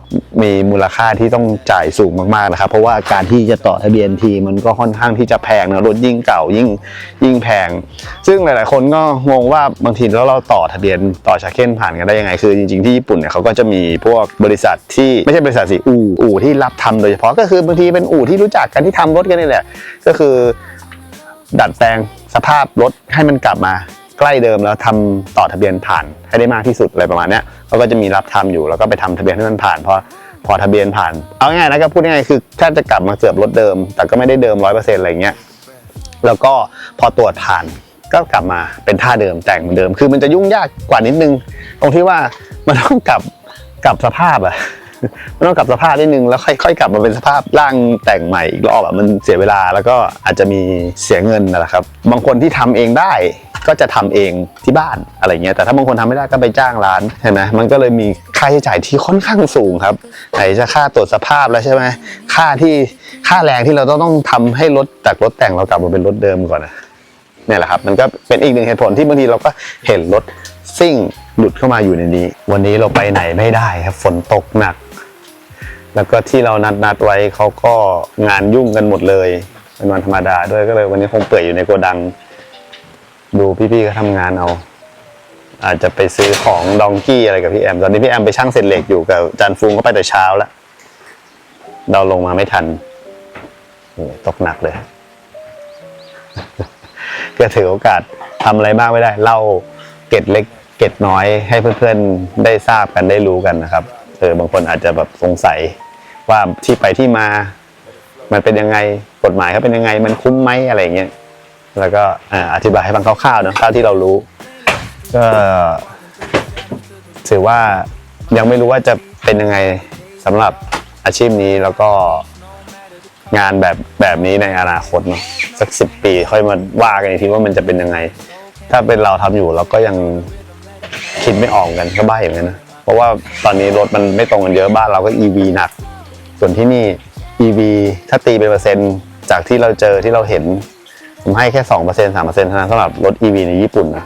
มีมูลค่าที่ต้องจ่ายสูงมากๆนะครับเพราะว่าการที่จะต่อทะเบียนทีมันก็ค่อนข้างที่จะแพงนะรถยิ่งเก่ายิ่งแพงซึ่งหลายๆคนก็งงว่าบางทีแล้วเราต่อทะเบียนต่อชาเค้นผ่านกันได้ยังไงคือจริงๆที่ญี่ปุ่นเนี่ยเขาก็จะมีพวกบริษัทที่ไม่ใช่บริษัทสิอู่ที่รับทำโดยเฉพาะก็คือบางทีเป็นอู่ที่รู้จักกันที่ทำรถกันนี่แหละก็คือดัดแปลงสภาพรถให้มันกลับมาใกล้เดิมแล้วทำต่อทะเบียนผ่านให้ได้มากที่สุดอะไรประมาณนี้เขาก็จะมีรับทำอยู่แล้วก็ไปทำทะเบียนให้มันผ่านพอทะเบียนผ่านเอาง่ายๆนะก็พูดง่ายๆคือแทบจะกลับมาเกือบรถเดิมแต่ก็ไม่ได้เดิม 100% อะไรเงี้ยแล้วก็พอตรวจผ่าน ก็กลับมาเป็นท่าเดิมแต่งเหมือนเดิมคือมันจะยุ่งยากกว่านิดนึงตรงที่ว่ามันต้องกลับสภาพอะ มันต้องกลับสภาพนิดนึงแล้วค่อยๆกลับมาเป็นสภาพร่างแต่งใหม่อีกรอบอะมันเสียเวลาแล้วก็อาจจะมีเสียเงินนะครับบางคนที่ทำเองได้ก็จะทำเองที่บ้านอะไรเงี้ยแต่ถ้าบางคนทำไม่ได้ก็ไปจ้างร้านเห็นไหมมันก็เลยมีค่าใช้จ่ายที่ค่อนข้างสูงครับไหนจะค่าตรวจสภาพแล้วใช่ไหมค่าแรงที่เราต้องทำให้รถจากรถแต่งเรากลับมาเป็นรถเดิมก่อนนะเนี่ยแหละครับมันก็เป็นอีกหนึ่งเหตุผลที่บางทีเราก็เห็นรถซิ่งหลุดเข้ามาอยู่ในนี้วันนี้เราไปไหนไม่ได้ครับฝนตกหนักแล้วก็ที่เรานัดไว้เขาก็งานยุ่งกันหมดเลยเป็นวันธรรมดาด้วยก็เลยวันนี้คงเปื่อยอยู่ในโกดังดูพี่ๆก็ทำงานเอาอาจจะไปซื้อของดองกี้อะไรกับพี่แอมตอนนี้พี่แอมไปชั่งเศษเหล็กอยู่กับจานฟูงก็ไปแต่เช้าแล้วเราลงมาไม่ทันตกหนักเลยก็ถือโอกาสทำอะไรบ้างไม่ได้เล่าเกร็ดเล็กเกร็ดน้อยให้เพื่อนๆได้ทราบกันได้รู้กันนะครับบางคนอาจจะแบบสงสัยว่าที่ไปที่มามันเป็นยังไงกฎหมายเขาเป็นยังไงมันคุ้มไหมอะไรเงี้ยแล้วก็อธิบายให้ฟังคร่าวๆนะเท่าที่เรารู้ก็ถือว่ายังไม่รู้ว่าจะเป็นยังไงสำหรับอาชีพนี้แล้วก็งานแบบนี้ในอนาคตเนาะสัก10 ปีค่อยมาว่ากันอีกทีว่ามันจะเป็นยังไงถ้าเป็นเราทำอยู่เราก็ยังคิดไม่ออกกันก็บ้าอย่างนั้นนะเพราะว่าตอนนี้รถมันไม่ตรงกันเยอะบ้านเราก็ EV หนักส่วนที่นี่ EV ถ้าตีเป็นเปอร์เซ็นต์จากที่เราเจอที่เราเห็นผมให้แค่ 2% 3% เท่านั้นสำหรับรถ EV ในญี่ปุ่นนะ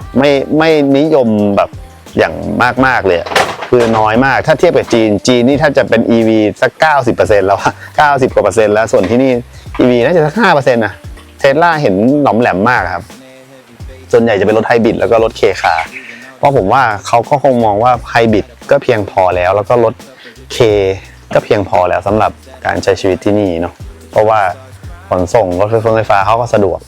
ไม่นิยมแบบอย่างมากๆเลยคือน้อยมากถ้าเทียบกับจีนนี่ถ้าจะเป็น EV สัก 90% แล้ว90 กว่า%แล้วส่วนที่นี่ EV น่าจะสัก 5% นะเทสลาเห็นหน่อมแหลมมากครับส่วนใหญ่จะเป็นรถไฮบริดแล้วก็รถเคคาเพราะผมว่าเขาก็คงมองว่าไฮบริดก็เพียงพอแล้วก็รถเคก็เพียงพอแล้วสำหรับการใช้ชีวิตที่นี่เนาะเพราะว่าขนส่งรถไฟฟ้าเขาก็สะดวก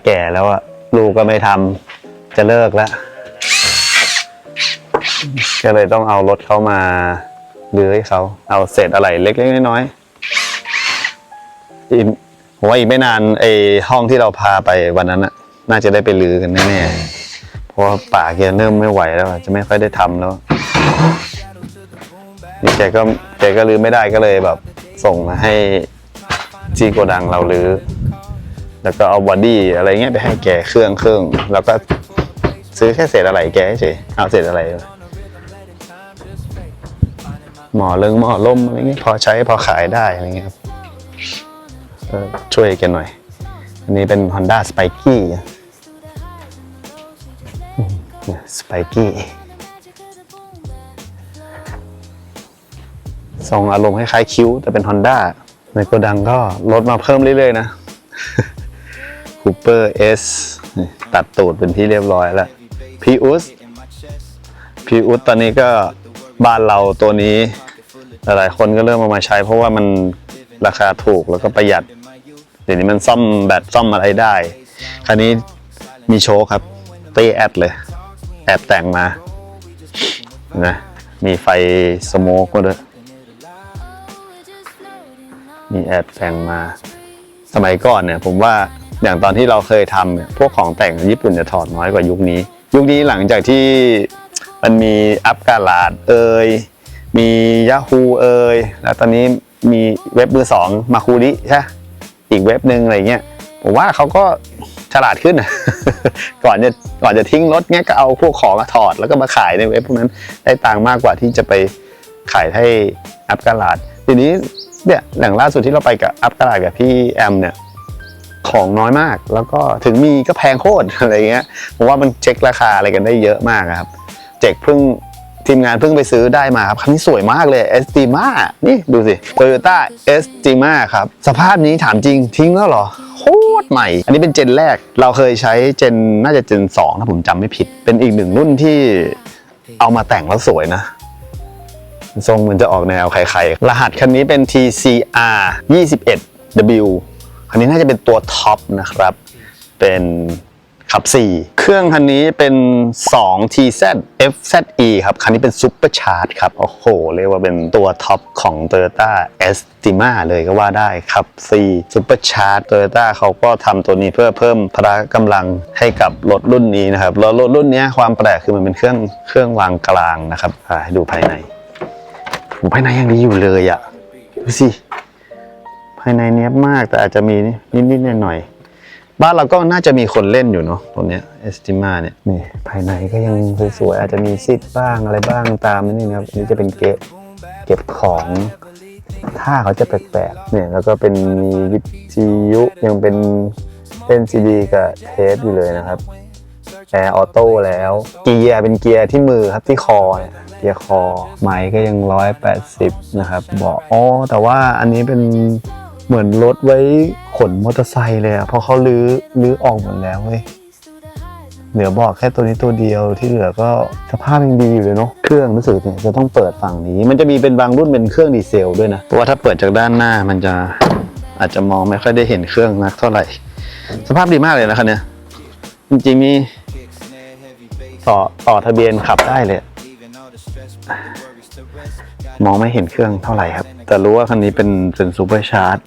แก่ๆแล้วอะลูกก็ไม่ทำจะเลิกแล้วก็เลยต้องเอารถเขามาลื้อให้เขาเอาเศษอะไรเล็กๆน้อยๆผมว่าอีกไม่นานไอ้ห้องที่เราพาไปวันนั้นน่าจะได้ไปลื้อกันแน่ๆเพราะว่าป่าแกเริ่มไม่ไหวแล้วจะไม่ค่อยได้ทำแล้วนี่แกก็ลื้อไม่ได้ก็เลยแบบส่งมาให้ที่โกดังเราลื้อแล้วก็เอาบอดี้อะไรเงี้ยไปให้แกเครื่องแล้วก็ซื้อแค่เศษอะไรแกเฉยเอาเศษอะไรหมอล่มอะไรเงี้ยพอใช้พอขายได้อะไรเงี้ยครับช่วยแกหน่อยอันนี้เป็น Honda Spiky Spiky ทรงอารมณ์คล้ายๆคิ้วแต่เป็น Honda ในโกดังก็ลดมาเพิ่มเรื่อยๆนะCooper S ตัดตูดเป็นที่เรียบร้อยแล้ว Prius ตอนนี้ก็บ้านเราตัวนี้หลายๆคนก็เริ่มมาใช้เพราะว่ามันราคาถูกแล้วก็ประหยัดเดี๋ยวนี้มันซ่อมแบตซ่อมอะไรได้คันนี้มีโชว์ครับตี้แอดเลยแอบแต่งมานะมีไฟสโมกมาด้วยมีแอบแต่งมาสมัยก่อนเนี่ยผมว่าอย่างตอนที่เราเคยทำเนี่ยพวกของแต่งญี่ปุ่นจะถอดน้อยกว่ายุคนี้หลังจากที่มันมีอัพการาดมี Yahoo แล้วตอนนี้มีเว็บมือ2มาคูริใช่อีกเว็บนึงอะไรเงี้ยผมว่าเขาก็ฉลาดขึ้น ก่อนจะทิ้งรถเงี้ยก็เอาพวกของถอดแล้วก็มาขายในเว็บพวกนั้นได้ตังค์มากกว่าที่จะไปขายให้อัพการาดทีนี้เนี่ยอย่างล่าสุดที่เราไปกับอัพการาดกับพี่แอมเนี่ยของน้อยมากแล้วก็ถึงมีก็แพงโคตรอะไรเงี้ยผมว่ามันเช็คราคาอะไรกันได้เยอะมากครับ เจกทีมงานเพิ่งไปซื้อได้มาครับคันนี้สวยมากเลย Estima นี่ดูสิ Toyota Estima ครับสภาพนี้ถามจริงทิ้งแล้วเหรอโคตรใหม่อันนี้เป็นเจนแรกเราเคยใช้เจนน่าจะเจน2ถ้าผมจำไม่ผิดเป็นอีกหนึ่งรุ่นที่เอามาแต่งแล้วสวยนะทรงมันจะออกแนวไข่ๆรหัสคันนี้เป็น TCR 21W คันนี้น่าจะเป็นตัวท็อปนะครับเป็นขับ4เครื่องคันนี้เป็น2 TZ FZE ครับคันนี้เป็นซุปเปอร์ชาร์จครับโอ้โหเรียกว่าเป็นตัวท็อปของ Toyota Estima เลยก็ว่าได้ครับ4ซุปเปอร์ชาร์จ Toyota เขาก็ทำตัวนี้เพื่อเพิ่มพละกำลังให้กับรถรุ่นนี้นะครับแล้วรถรุ่นนี้ความแปลกคือมันเป็นเครื่องวางกลางนะครับให้ดูภายในภายในยังดีอยู่เลยอ่ะดูสิภายในเนี้ยบมากแต่อาจจะมีนิดๆหน่อยๆบ้านเราก็น่าจะมีคนเล่นอยู่เนาะตัวเนี้ย Estima เนี่ยนี่ภายในก็ยังสวยๆอาจจะมีซิดบ้างอะไรบ้างตามนี่นะครับอันนี้จะเป็นเก็บของท่าเขาจะแปลกๆเนี่ยแล้วก็เป็นมีวิทยุยังเป็นเล่นซีดีกับเทปอยู่เลยนะครับแอร์ออโต้แล้วเกียร์เป็นเกียร์ที่มือครับที่คอเนี่ยเกียร์คอไมค์ก็ยัง180นะครับบอกอ๋อแต่ว่าอันนี้เป็นเหมือนรถไว้ขนมอเตอร์ไซค์เลยอะเพราะเขาลื้อออกหมดแล้วเว้ยเหลือบอกแค่ตัวนี้ตัวเดียวที่เหลือก็สภาพยังดีอยู่เลยเนาะเครื่องรู้สึกเนี่ยจะต้องเปิดฝั่งนี้มันจะมีเป็นบางรุ่นเป็นเครื่องดีเซลด้วยนะเพราะว่าถ้าเปิดจากด้านหน้ามันจะอาจจะมองไม่ค่อยได้เห็นเครื่องนักเท่าไหร่สภาพดีมากเลยนะครับเนี่ยจริงๆมีต่อทะเบียนขับได้เลยมองไม่เห็นเครื่องเท่าไหร่ครับแต่รู้ว่าคันนี้เป็นซูเปอร์ชาร์จ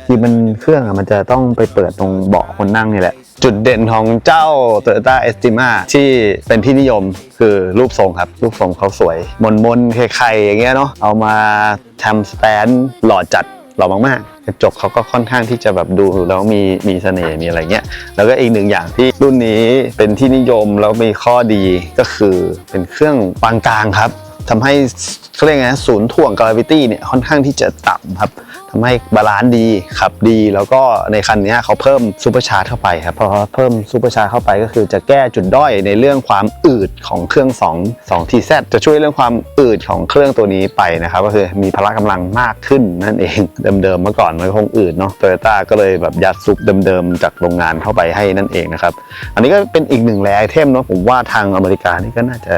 ที่มันเครื่องมันจะต้องไปเปิดตรงเบาะคนนั่งนี่แหละจุดเด่นของเจ้า Toyota Estima ที่เป็นที่นิยมคือรูปทรงครับรูปทรงเขาสวยมนๆไข่ๆอย่างเงี้ยเนาะเอามาทำสแตนด์หล่อจัดหล่อมากๆกระจกเขาก็ค่อนข้างที่จะแบบดูแล้วมีเสน่ห์มีอะไรเงี้ยแล้วก็อีกหนึ่งอย่างที่รุ่นนี้เป็นที่นิยมแล้วมีข้อดีก็คือเป็นเครื่องปานกลางครับทำให้เขาเรียกไงศูนย์ถ่วง gravity เนี่ยค่อนข้างที่จะต่ำครับทำให้บาลานซ์ดีขับดีแล้วก็ในคันนี้เขาเพิ่มซูเปอร์ชาร์จเข้าไปครับพอเพิ่มซูเปอร์ชาร์จเข้าไปก็คือจะแก้จุดด้อยในเรื่องความอืดของเครื่อง2 TZ จะช่วยเรื่องความอืดของเครื่องตัวนี้ไปนะครับก็คือมีพละกำลังมากขึ้นนั่นเองเดิมๆเมื่อก่อนมันคงอืดเนาะ Toyota ก็เลยแบบยัดซุปเดิมๆจากโรงงานเข้าไปให้นั่นเองนะครับอันนี้ก็เป็นอีกหนึ่งแรไอเทมเนาะผมว่าทางอเมริกานี่ก็น่าจะ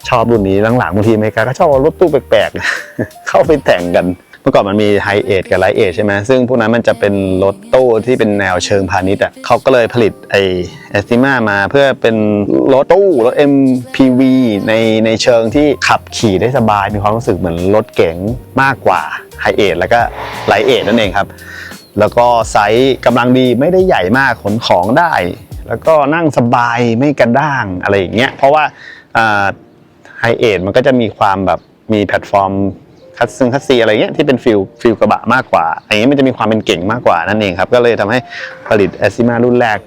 ชอบรุ่นนี้หลังๆบางทีอเมริกาก็ชอบเอารถตู้แปลกๆ เข้าไปแต่งกันเมื่อก่อนมันมีไฮเอจกับไลท์เอจใช่ไหมซึ่งพวกนั้นมันจะเป็นรถตู้ที่เป็นแนวเชิงพาณิชย์อ่ะเขาก็เลยผลิตไอ Estima มาเพื่อเป็นรถตู้รถ MPV ในเชิงที่ขับขี่ได้สบายมีความรู้สึกเหมือนรถเก๋งมากกว่าไฮเอจแล้วก็ไลท์เอจนั่นเองครับแล้วก็ไซส์กำลังดีไม่ได้ใหญ่มากขนของได้แล้วก็นั่งสบายไม่กระด้างอะไรอย่างเงี้ยเพราะว่าไฮเอจมันก็จะมีความแบบมีแพลตฟอร์มคัสซีอะไรเงี้ยที่เป็นฟิลกระบะมากกว่าอันนี้มันจะมีความเป็นเก่งมากกว่านั่นเองครับก็เลยทำให้ผลิต Estima รุ่นแรก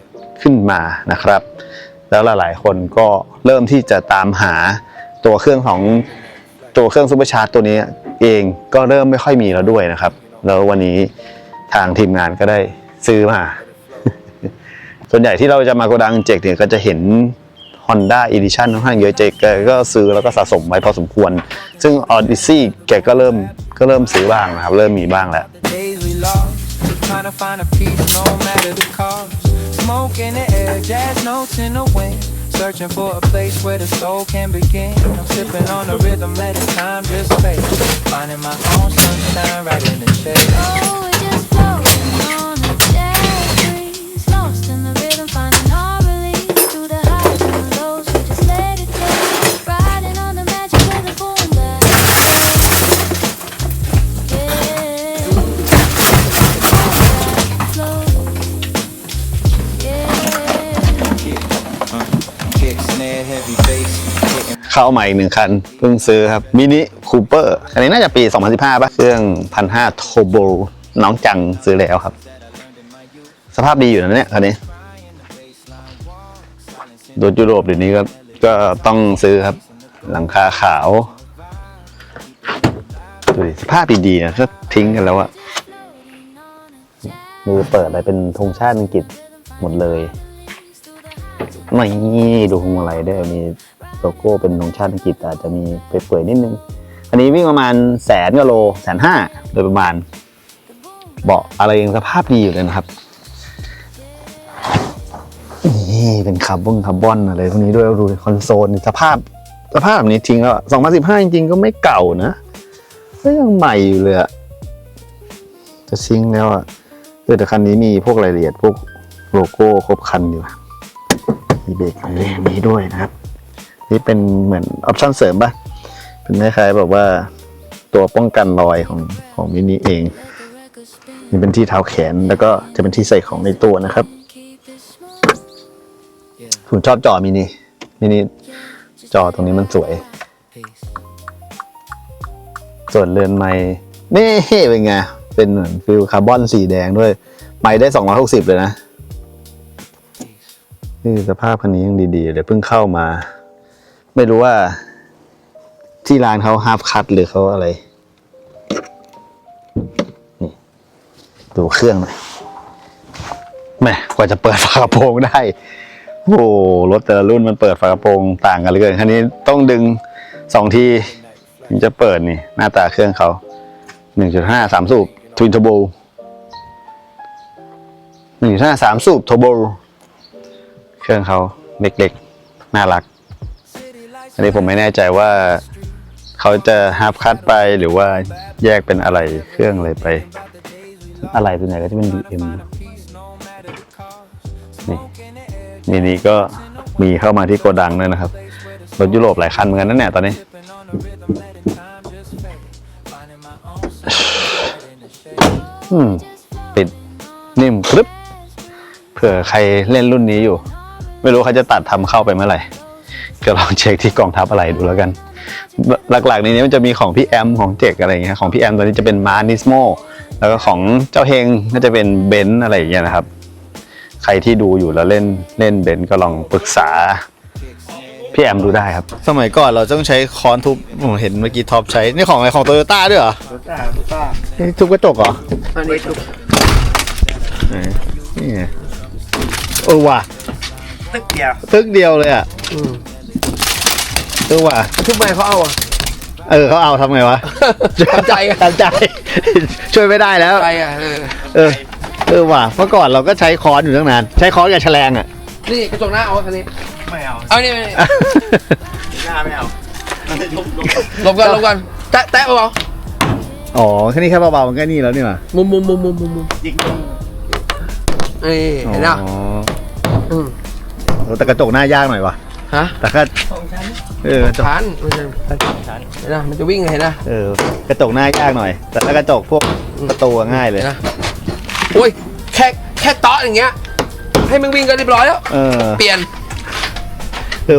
ขึ้นมานะครับแล้วหลายๆคนก็เริ่มที่จะตามหาตัวเครื่องซูเปอร์ชาร์จตัวนี้เองก็เริ่มไม่ค่อยมีแล้วด้วยนะครับแล้ววันนี้ทางทีมงานก็ได้ซื้อมา ส่วนใหญ่ที่เราจะมาโกดังเจกเนี่ยก็จะเห็นHonda Edition ค่อนข้างเยอะเจแกก็ซื้อแล้วก็สะสมไว้พอสมควรซึ่ง Odyssey แกก็เริ่มซื้อบ้างนะครับเริ่มมีบ้างแล้ว Trying to find a peace no matter the cost. Smoke in the air, jazz notes in the wind. Searching for a place where the soul can begin. I'm sipping on the rhythm, letting time just fade. Finding my own sunshine right in the shade. Oh, we're just floating on a jazz breeze, lost in the rhythm, finding our release through the highs and the lows. We just let it take, riding on the magic of the boom bap. Kick, snare, heavy bass. เข้าใหม่อีกหนึ่งคันเพิ่งซื้อครับมินิคูเปอร์อันนี้น่าจะปี 2015 ป่ะเครื่อง 1,500 Turbo น้องจังซื้อแล้วครับสภาพดีอยู่นะเนี่ยคันนี้โดยยุโรปเดี๋ยวนี้ก็ต้องซื้อครับหลังคาขาวดูดิสภาพดีๆนะก็ทิ้งกันแล้วอะมือเปิดอะไรเป็นธงชาติอังกฤษหมดเลยนี่ดูพวงมาลัยด้วยมี โลโก้เป็นธงชาติอังกฤษแต่อาจจะมีเปื่อยๆนิดนึงอันนี้วิ่งประมาณ100,000 กิโล 150,000 โดยประมาณเบาะอะไรยังสภาพดีอยู่เลยนะครับนี่เป็นคาร์บอนอะไรพวกนี้ด้วยดูคอนโซลสภาพแบบนี้ทิ้งแล้ว2015จริงๆก็ไม่เก่านะก็ยังใหม่อยู่เลยอะจะซิงแล้วอะแต่คันนี้มีพวกรายละเอียดพวกโลโก้ครบคันอยู่มีเบรกอะไรนี้ด้วยนะครับนี่เป็นเหมือนออปชั่นเสริมป่ะเป็นคล้ายๆแบบว่าตัวป้องกันรอยของมินิเองนี่เป็นที่เท้าแขนแล้วก็จะเป็นที่ใส่ของในตัวนะครับผมชอบจอมินิจอตรงนี้มันสวยส่วนเรือนไม้นี่เป็นไงเป็นเหมือนฟิลคาร์บอนสีแดงด้วยไม้ได้260เลยนะนี่สภาพคันนี้ยังดีๆเดี๋ยวเพิ่งเข้ามาไม่รู้ว่าที่ร้านเขาฮาล์ฟคัทหรือเขาอะไรนี่ดูเครื่องหน่อยแหมกว่าจะเปิดฝากระโปรงได้โอ้รถแต่ละรุ่นมันเปิดฝากระโปรงต่างกันเหลือเกินคันนี้ต้องดึง2 ทีถึงจะเปิดนี่หน้าตาเครื่องเขา 1.5 3 สูบทวินเทอร์โบ 1.5 3 สูบเทอร์โบเครื่องเขาเล็กๆน่ารักอันนี้ผมไม่แน่ใจว่าเขาจะฮาล์ฟคัทไปหรือว่าแยกเป็นอะไรเครื่องอะไรไปอะไรตัวไหนก็จะเป็น BM นี่ก็มีเข้ามาที่โกดังด้วยนะครับรถยุโรปหลายคันเหมือนกันนั่นแหละตอนนี้ปิดนิ่มกรึบเผื่อใครเล่นรุ่นนี้อยู่ไม่รู้เขาจะตัดทำเข้าไปเมื่อไหร่ก็ลองเช็คที่กองทัพอะไรดูแล้วกันหลักๆในนี้มันจะมีของพี่แอมของเจกอะไรอย่างเงี้ยของพี่แอมตอนนี้จะเป็นมาร์นิสโมแล้วก็ของเจ้าเฮงก็จะเป็นเบนซ์อะไรอย่างเงี้ยนะครับใครที่ดูอยู่แล้วเล่นเบนซ์ก็ลองปรึกษาพี่แอมดูได้ครับสมัยก่อนเราต้องใช้ค้อนทุบผมเห็นเมื่อกี้ท็อปใช้นี่ของอะไรของโตโยต้าด้วยเหรอโตโยต้านี่ทุบกระจกเหรออันนี้ทุก นี่ไงว่ะตึกเดียวเลยอ่ะว่ะทุกใบเขาเอาอ่ะเขาเอาทำไงวะทำใจช่วยไม่ได้แล้วใจอ่ะว่ะเมื่อก่อนเราก็ใช้ค้อนอยู่ตั้งนานใช้ค้อนกับแฉลงอ่ะนี่กระจกหน้าเอาคันนี้ไม่เอานี่หน้าไม่เอาลบกันแตะเบาอ๋อแค่นี้แค่เบาๆมันก็นี่แล้วนี่หว่ามุมยิงเห็นไหมแต่กระจกหน้ายากหน่อยวะฮะแต่ก็ชั้นเห็นนะมันจะวิ่งเห็นนะกระจกหน้ายากหน่อยแต่ถ้ากระจกพวกประตูง่ายเลยนะโอ้ยแค่เตาะอย่างเงี้ยให้มึงวิ่งกันเรียบร้อยแล้วเปลี่ยน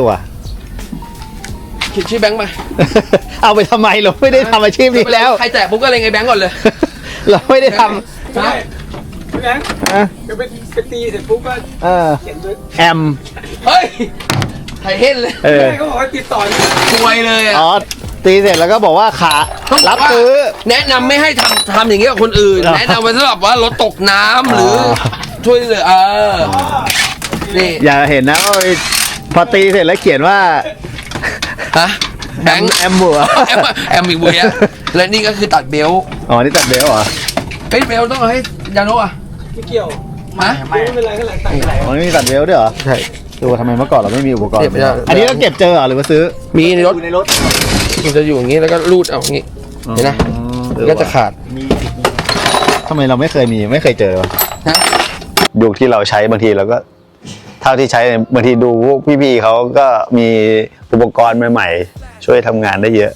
ว่ะคิดชื่อแบงค์ไปเอาไปทำไมเราไม่ได้ทำอาชีพนี้แล้วใครแตะปุ๊บก็เลยไงแบงค์ก่อนเลยเราไม่ได้ทำใช่แบงค์ก็เป็นตีเสร็จปุ๊บก็เขียนด้วยแอมเฮ้ยไทยเห็นเลยเขาบอกว่าติดต่อช่วยเลยอ่ะตีเสร็จแล้วก็บอกว่าขารับซื้อแนะนำไม่ให้ทำอย่างเงี้ยกับคนอื่นแนะนำไว้สำหรับว่ารถตกน้ำหรือช่วยเลยนี่อย่าเห็นนะว่าพอตีเสร็จแล้วเขียนว่าฮะแบงค์แอมบัวแอมอีกบัวและนี่ก็คือตัดเบลนี่ตัดเบลเหรอเบลต้องให้ยาโนะไม่เกี่ยวไม่เป็นไรก็หลังตัดไม่มีตัดเบลด้วยเหรอใช่ดูทำไมเมื่อก่อนเราไม่มีอุปกรณ์อันนี้เราเก็บเจอหรือว่าซื้อมีในรถมันจะอยู่อย่างนี้แล้วก็รูดเอาอย่างนี้เห็นไหมก็จะขาดทำไมเราไม่เคยเจอวะยุคที่เราใช้บางทีเราก็เท่าที่ใช้บางทีดูพวกพี่ๆเขาก็มีอุปกรณ์ใหม่ๆช่วยทำงานได้เยอะ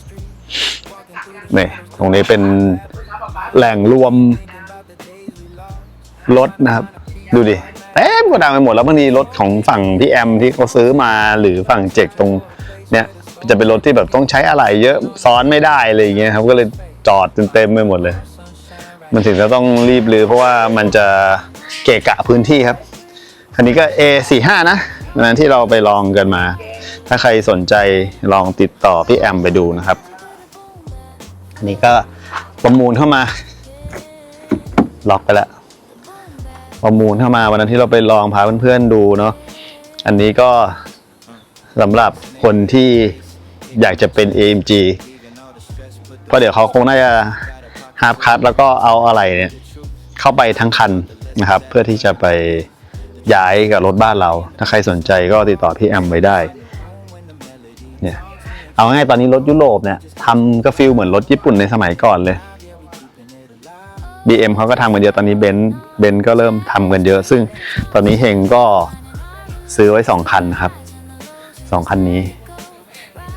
นี่ตรงนี้เป็นแหล่งรวมรถนะครับดูดิเต็มกระดังไปหมดแล้วบางทีรถของฝั่งพี่แอมที่เขาซื้อมาหรือฝั่งเจกตรงเนี้ยจะเป็นรถที่แบบต้องใช้อะไรเยอะซ้อนไม่ได้อะไรอย่างเงี้ยครับก็เลยจอดเต็มไปหมดเลยมันถึงจะต้องรีบรื้อเพราะว่ามันจะเกะกะพื้นที่ครับคันนี้ก็ A45 นะนั้นที่เราไปลองกันมาถ้าใครสนใจลองติดต่อพี่แอมไปดูนะครับอันนี้ก็ประมูลเข้ามาล็อกไปแล้วประมูลเข้ามาวันนั้นที่เราไปลองพาเพื่อนๆดูเนาะอันนี้ก็ สำหรับคนที่อยากจะเป็น AMG เพราะเดี๋ยวเขาคงน่าจะฮาร์ฟคัทแล้วก็เอาอะไรเนี่ยเข้าไปทั้งคันนะครับเพื่อที่จะไปย้ายกับรถบ้านเราถ้าใครสนใจก็ติดต่อพี่แอมไว้ได้เนี่ยเอาง่ายตอนนี้รถยุโรปเนี่ยทำก็ฟีลเหมือนรถญี่ปุ่นในสมัยก่อนเลย BM เขาก็ทำกันเยอะตอนนี้เบนซ์ก็เริ่มทำกันเยอะซึ่งตอนนี้เฮงก็ซื้อไว้2คันครับ2คันนี้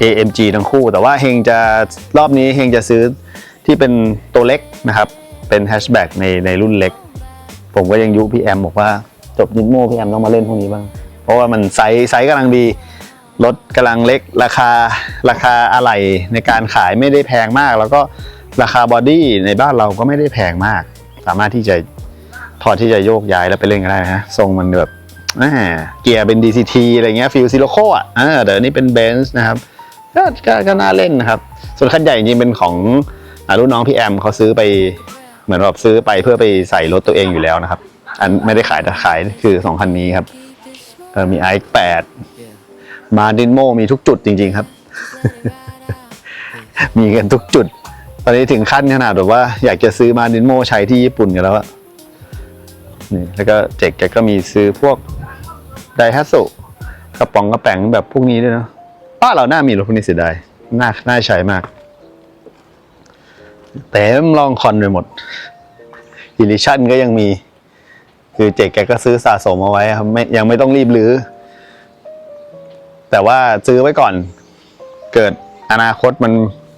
AMG ทั้งคู่แต่ว่าเฮงจะรอบนี้เฮงจะซื้อที่เป็นตัวเล็กนะครับเป็นแฮชแบ็กในรุ่นเล็กผมก็ยังยุพี่แอมบอกว่าจบนิดโม่พี่แอมต้องมาเล่นพวกนี้บ้างเพราะว่ามันไซส์กำลังดีรถกำลังเล็กราคาอะไหล่ในการขายไม่ได้แพงมากแล้วก็ราคาบอดี้ในบ้านเราก็ไม่ได้แพงมากสามารถที่จะพอที่จะโยกย้ายแล้วไปเล่นกันได้นะทรงมันแบบเกียร์เป็น DCT อะไรเงี้ยฟิลซิโลโคอ่ะเดี๋ยวนี้เป็นเบนซ์นะครับก็น่าเล่นนะครับส่วนคันใหญ่จริงๆเป็นของรุ่นน้องพี่แอมเขาซื้อไปเหมือนแบบซื้อไปเพื่อไปใส่รถตัวเองอยู่แล้วนะครับอันไม่ได้ขายแต่ขายคือ2คันนี้ครับมี iX8 มาดินโมมีทุกจุดจริงๆครับ มีกันทุกจุดตอนนี้ถึงขั้นขนาดแบบว่าอยากจะซื้อมาดินโมใช้ที่ญี่ปุ่นกันแล้วอะนี่แล้วก็เจ๊กแกก็มีซื้อพวกไดฮัตสุกระป๋องกระแป๋งแบบพวกนี้ด้วยเนาะป้าเราหน้ามีรถพวกนี้เสียดายน่าใช้มากแต่ลองคอนไปหมดอิลิชั่นก็ยังมีคือเจ๊กแกก็ซื้อสะสมเอาไว้ครับยังไม่ต้องรีบรื้อแต่ว่าซื้อไว้ก่อนเกิดอนาคตมัน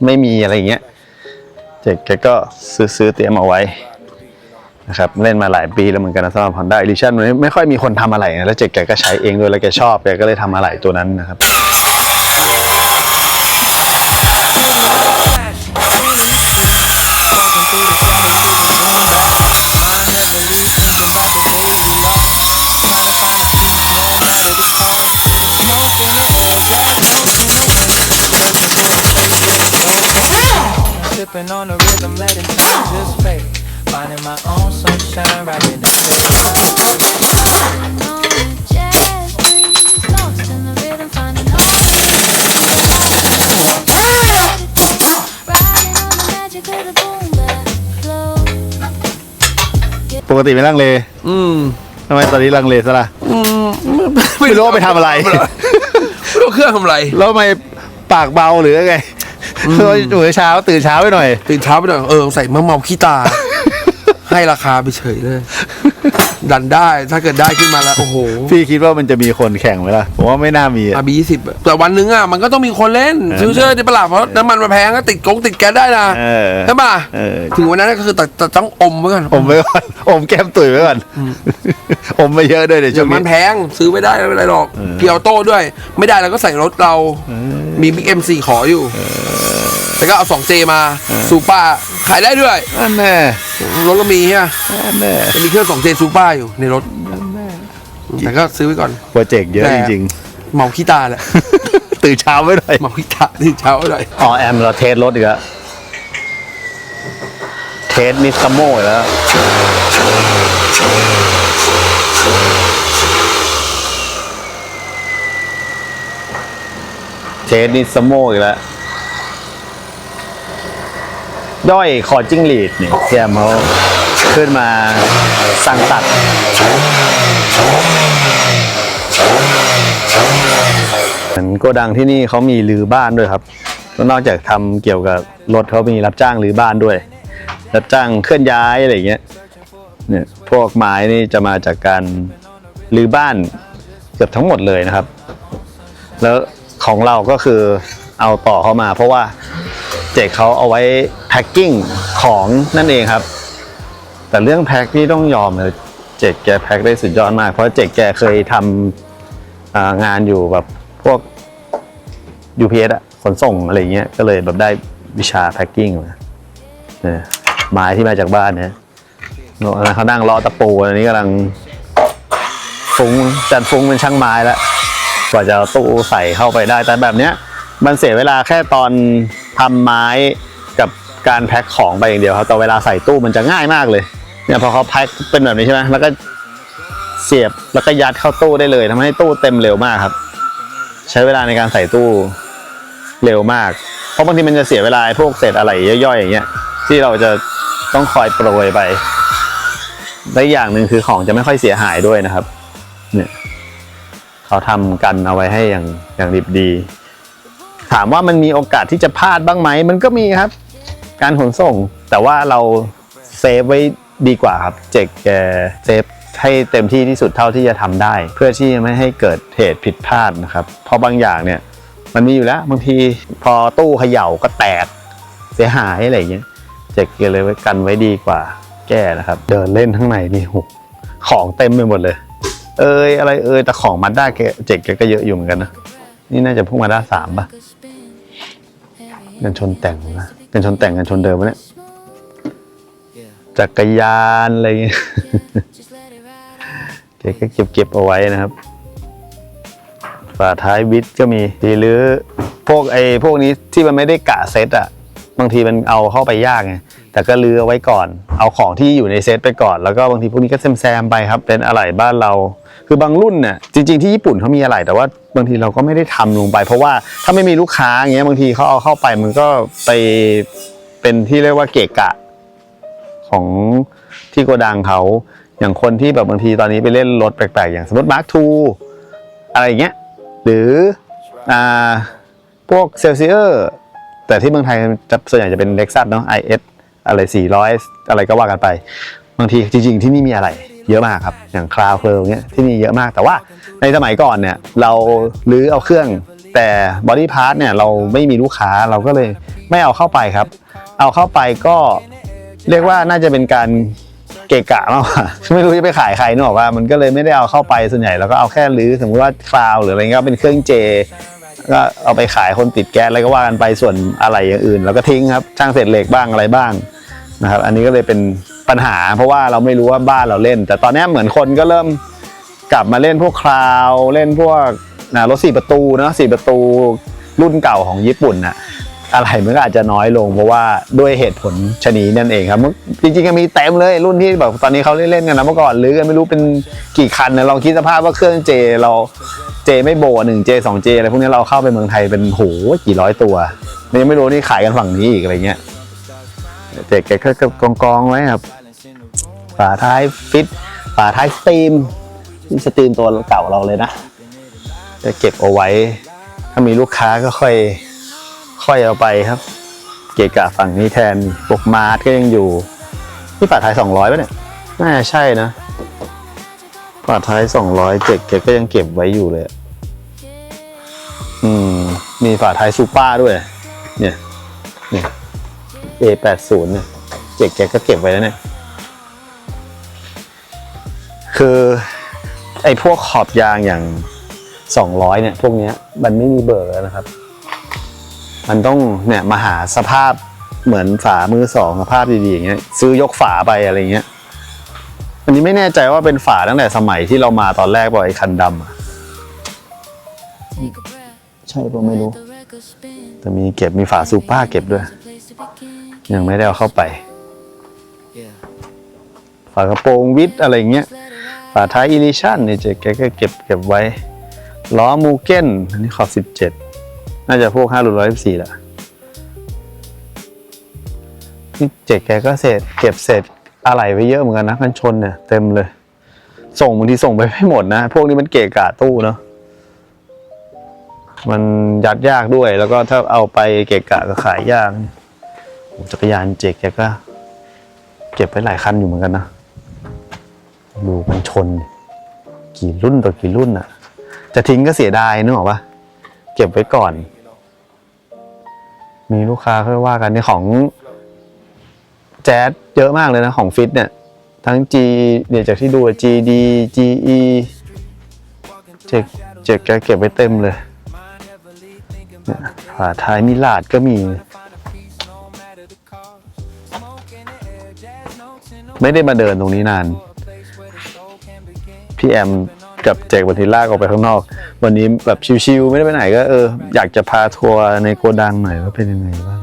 ไม่มีอะไรอย่างเงี้ยเจ๊กแกก็ซื้อเตรียมเอาไว้นะครับเล่นมาหลายปีแล้วเหมือนกันนะสำหรับ Honda Edition มันไม่ค่อยมีคนทำอะไรนะแล้วเจ๊กแกก็ใช้เองด้วยแล้วแกชอบแกก็เลยทำอะไรตัวนั้นนะครับSipping on the rhythm, letting time just fade. Finding my own sunshine right in the shade. On the jazz breeze, lost in the rhythm, finding harmony. Riding on the magic of the boom bap flow. ปกติไม่ลังเลทำไมตอนนี้ลังเลซะล่ะไม่รู้ว่าไปทำอะไร ไม่รู้เครื่องทำอะไร แล้วทำไมปากเบาหรือไงตื่นเช้าไปหน่อย ตื่นเช้าไปหน่อยใส่เมาขี้ตา ให้ราคาไปเฉยเลย ดันได้ถ้าเกิดได้ขึ้นมาแล้วโอ้โห พี่คิดว่ามันจะมีคนแข่งไหมล่ะผมว่าไม่น่ามีRB 20แต่วันนึงมันก็ต้องมีคนเล่นซื้อเชื่อในตลาดเพราะน้ำมันมันแพงก็ติดแก๊สได้นะใช่ป่ะถึงวันนั้นก็คือแต่ต้องอมไว้ก่อนอมไว้ก่อนอมแก้มตุ๋ยไว้ก่อนอมไปเยอะด้วยเดี๋ยวช่วงนี้มันแพงซื้อไม่ได้ไม่เป็นไรหรอกเกียวโต้ด้วยไม่ได้แล้วก็ใส่รถเรามีบิ๊กM4ขออยู่แต่ก็เอา 2J มาซูเปอร์ขายได้ด้วยนั่นแน่รถก็มีใช่ไหมนั่นแน่จะมีเครื่อง 2J ซูเปอร์อยู่ในรถแต่ก็ซื้อไว้ก่อนโปรเจกต์เยอะจริงๆเมาขี้ตาแหละตื่นเช้าไว้หน่อยเมาขี้ตาตื่นเช้าไว้หน่อยแอมเราเทสรถอีกแล้วเทสนิสโมแล้วเทสนิสโมอีกแล้วย่อยคอจิ้งหรีดนี่เทียมเขาขึ้นมาสั่งตัดเหมือนโกดังที่นี่เขามีรื้อบ้านด้วยครับนอกจากทำเกี่ยวกับรถเขามีรับจ้างรื้อบ้านด้วยรับจ้างเคลื่อนย้ายอะไรอย่างเงี้ยเนี่ยพวกไม้นี่จะมาจากการรื้อบ้านเกือบทั้งหมดเลยนะครับแล้วของเราก็คือเอาต่อเข้ามาเพราะว่าเจ๊กเขาเอาไว้แพ็คกิ้งของนั่นเองครับแต่เรื่องแพ็คนี่ต้องยอมเลยเจ๊กแกแพ็คได้สุดยอดมากเพราะเจ๊กแกเคยทำงานอยู่แบบพวก UPS ขนส่งอะไรเงี้ยก็เลยแบบได้วิชาแพ็คกิ้งมาไม้ที่มาจากบ้านเนี่ยเขานั่งเลาะตะปูอันนี้กำลังจัดฟุ้งเป็นช่างไม้แล้วกว่าจะเอาตู้ใส่เข้าไปได้แต่แบบเนี้ยมันเสียเวลาแค่ตอนทำไม้กับการแพ็คของไปอย่างเดียวครับแต่เวลาใส่ตู้มันจะง่ายมากเลยเนี่ยพอเขาแพ็คเป็นแบบนี้ใช่ไหมแล้วก็เสียบแล้วก็ยัดเข้าตู้ได้เลยทำให้ตู้เต็มเร็วมากครับ ใช้เวลาในการใส่ตู้เร็วมากเพราะบางทีมันจะเสียเวลาพวกเศษอะไรย่อยๆอย่างเงี้ยที่เราจะต้องคอยโปรยไปและอย่างหนึ่งคือของจะไม่ค่อยเสียหายด้วยนะครับเนี่ยเขาทำกันเอาไว้ให้อย่างดิบดีถามว่ามันมีโอกาสที่จะพลาดบ้างไหมมันก็มีครับการขนส่งแต่ว่าเราเซฟไว้ดีกว่าครับเจ๊กแกเซฟให้เต็มที่ที่สุดเท่าที่จะทำได้เพื่อที่จะไม่ให้เกิดเหตุผิดพลาดนะครับเพราะบางอย่างเนี่ยมันมีอยู่แล้วบางทีพอตู้เขย่าก็แตกเสียหายอะไรอย่างเงี้ยเจ๊กเลยไว้กันไว้ดีกว่าแก้นะครับเดินเล่นข้างในนี่ของเต็มไปหมดเลยอะไรแต่ของมาด้าเจ๊กก็เยอะอยู่เหมือนกันนะนี่น่าจะพวกมาด้า3ป่ะกันชนแต่งนะกันชนแต่งกันชนเดิมวะเนี่ยจักรยานอะไรเงี้ยแกก็เก็บเอาไว้นะครับฝาท้ายวิทก็มีหรือพวกนี้ที่มันไม่ได้กะเซตอ่ะบางทีมันเอาเข้าไปยากไงแต่ก็ลื้อเอาไว้ก่อนเอาของที่อยู่ในเซตไปก่อนแล้วก็บางทีพวกนี้ก็แซมไปครับเป็นอะไหล่บ้านเราคือบางรุ่นเนี่ยจริงๆที่ญี่ปุ่นเขามีอะไหล่แต่ว่าบางทีเราก็ไม่ได้ทำลงไปเพราะว่าถ้าไม่มีลูกค้าอย่างเงี้ยบางทีเขาเอาเข้าไปมันก็ไปเป็นที่เรียกว่าเกะกะของที่โกดังเขาอย่างคนที่แบบบางทีตอนนี้ไปเล่นรถแปลกๆอย่างสมมติ Mark II อะไรอย่างเงี้ยหรือพวกเซลเซียร์แต่ที่เมืองไทยส่วนใหญ่จะเป็น Lexus เนาะ IS อะไร400อะไรก็ว่ากันไปบางทีจริงๆที่นี่มีอะไรเยอะมากครับอย่างคราวเคลเงี้ยที่นี่เยอะมากแต่ว่าในสมัยก่อนเนี่ยเราลื้อเอาเครื่องแต่บอดี้พาร์ทเนี่ยเราไม่มีลูกค้าเราก็เลยไม่เอาเข้าไปครับเอาเข้าไปก็เรียกว่าน่าจะเป็นการเกะกะมากกว่าไม่รู้จะไปขายใครนึกออกว่ามันก็เลยไม่ได้เอาเข้าไปส่วนใหญ่เราก็เอาแค่ลื้อสมมติว่าคราวหรืออะไรเงี้ยเป็นเครื่องเจก็เอาไปขายคนติดแก๊สอะไรก็ว่ากันไปส่วนอะไรอย่างอื่นเราก็ทิ้งครับช่างเศษเหล็กบ้างอะไรบ้างนะครับอันนี้ก็เลยเป็นปัญหาเพราะว่าเราไม่รู้ว่าบ้านเราเล่นแต่ตอนนี้เหมือนคนก็เริ่มกลับมาเล่นพวกคราวเล่นพวกรถ4 ประตูเนาะ4 ประตูรุ่นเก่าของญี่ปุ่นน่ะอะไรมันก็อาจจะน้อยลงเพราะว่าด้วยเหตุผลชนีนั่นเองครับจริงๆก็มีเต็มเลยรุ่นที่แบบตอนนี้เขาเล่นกันนะเมื่อก่อนหรือกันไม่รู้เป็นกี่คันนะลองคิดสภาพว่าเครื่องเจเราเจไม่โบ1J 2J อะไรพวกนี้เราเข้าไปเมืองไทยเป็นโหกี่ร้อยตัวนี่ไม่รู้นี่ขายกันฝั่งนี้อีกอะไรเงี้ยเจ๊แกก็กองไว้ครับฝาท้ายฟิตฝาท้ายสตรีมตัวเก่าเราเลยนะจะเก็บเอาไว้ถ้ามีลูกค้าก็ค่อยเอาไปครับเกะกะฝั่งนี้แทนพวกมาร์ทก็ยังอยู่ที่ฝาท้าย200ป่ะเนี่ยน่าจะใช่นะฝาท้าย200เจ๊ก็ยังเก็บไว้อยู่เลยมีฝาท้ายซูเปอร์ด้วยเนี่ย A80 เนี่ยเจ๊ก็เก็บไว้แล้วเนี่ยคือไอ้พวกขอบยางอย่าง200เนี่ยพวกเนี้ยมันไม่มีเบอร์นะครับมันต้องเนี่ยมาหาสภาพเหมือนฝามือสองสภาพดีๆอย่างเงี้ยซื้อยกฝาไปอะไรเงี้ยอันนี้ไม่แน่ใจว่าเป็นฝาตั้งแต่สมัยที่เรามาตอนแรกป่ะไอ้คันดำใช่ป่ะไม่รู้แต่มีเก็บมีฝาซูเปอร์เก็บด้วยยังไม่ได้เอาเข้าไปฝากระโปรงวิทอะไรเงี้ยฝาท้ายอีลิชั่นเนี่ยเจ๊แกก็เก็บไว้ล้อมูเก้นอันนี้ขอบ17น่าจะพวก5/114แหละนี่เจ๊แกก็เก็บเศษอะไหล่ไว้เยอะเหมือนกันนะกันชนเนี่ยเต็มเลยบางทีส่งไปไม่หมดนะพวกนี้มันเกะกะตู้เนาะมันยัดยากด้วยแล้วก็ถ้าเอาไปเกะกะก็ขายยากจักรยานเจ๊แกก็เก็บไว้หลายคันอยู่เหมือนกันนะดูมันชนกี่รุ่นต่อกี่รุ่นอ่ะจะทิ้งก็เสียดายนึกออกปะเก็บไว้ก่อนมีลูกค้าค่อยว่ากันในของแจ๊สเยอะมากเลยนะของฟิตเนี่ยทั้ง G เนี่ยจากที่ดู GD GE เจ๊แกเก็บไว้เต็มเลยฝาท้ายมิลาดก็มีไม่ได้มาเดินตรงนี้นานพี่แอมกับเจกวันทีลากออกไปข้างนอกวันนี้แบบชิวๆไม่ได้ไปไหนก็อยากจะพาทัวร์ในโกดังหน่อยว่าเป็นยังไงบ้าง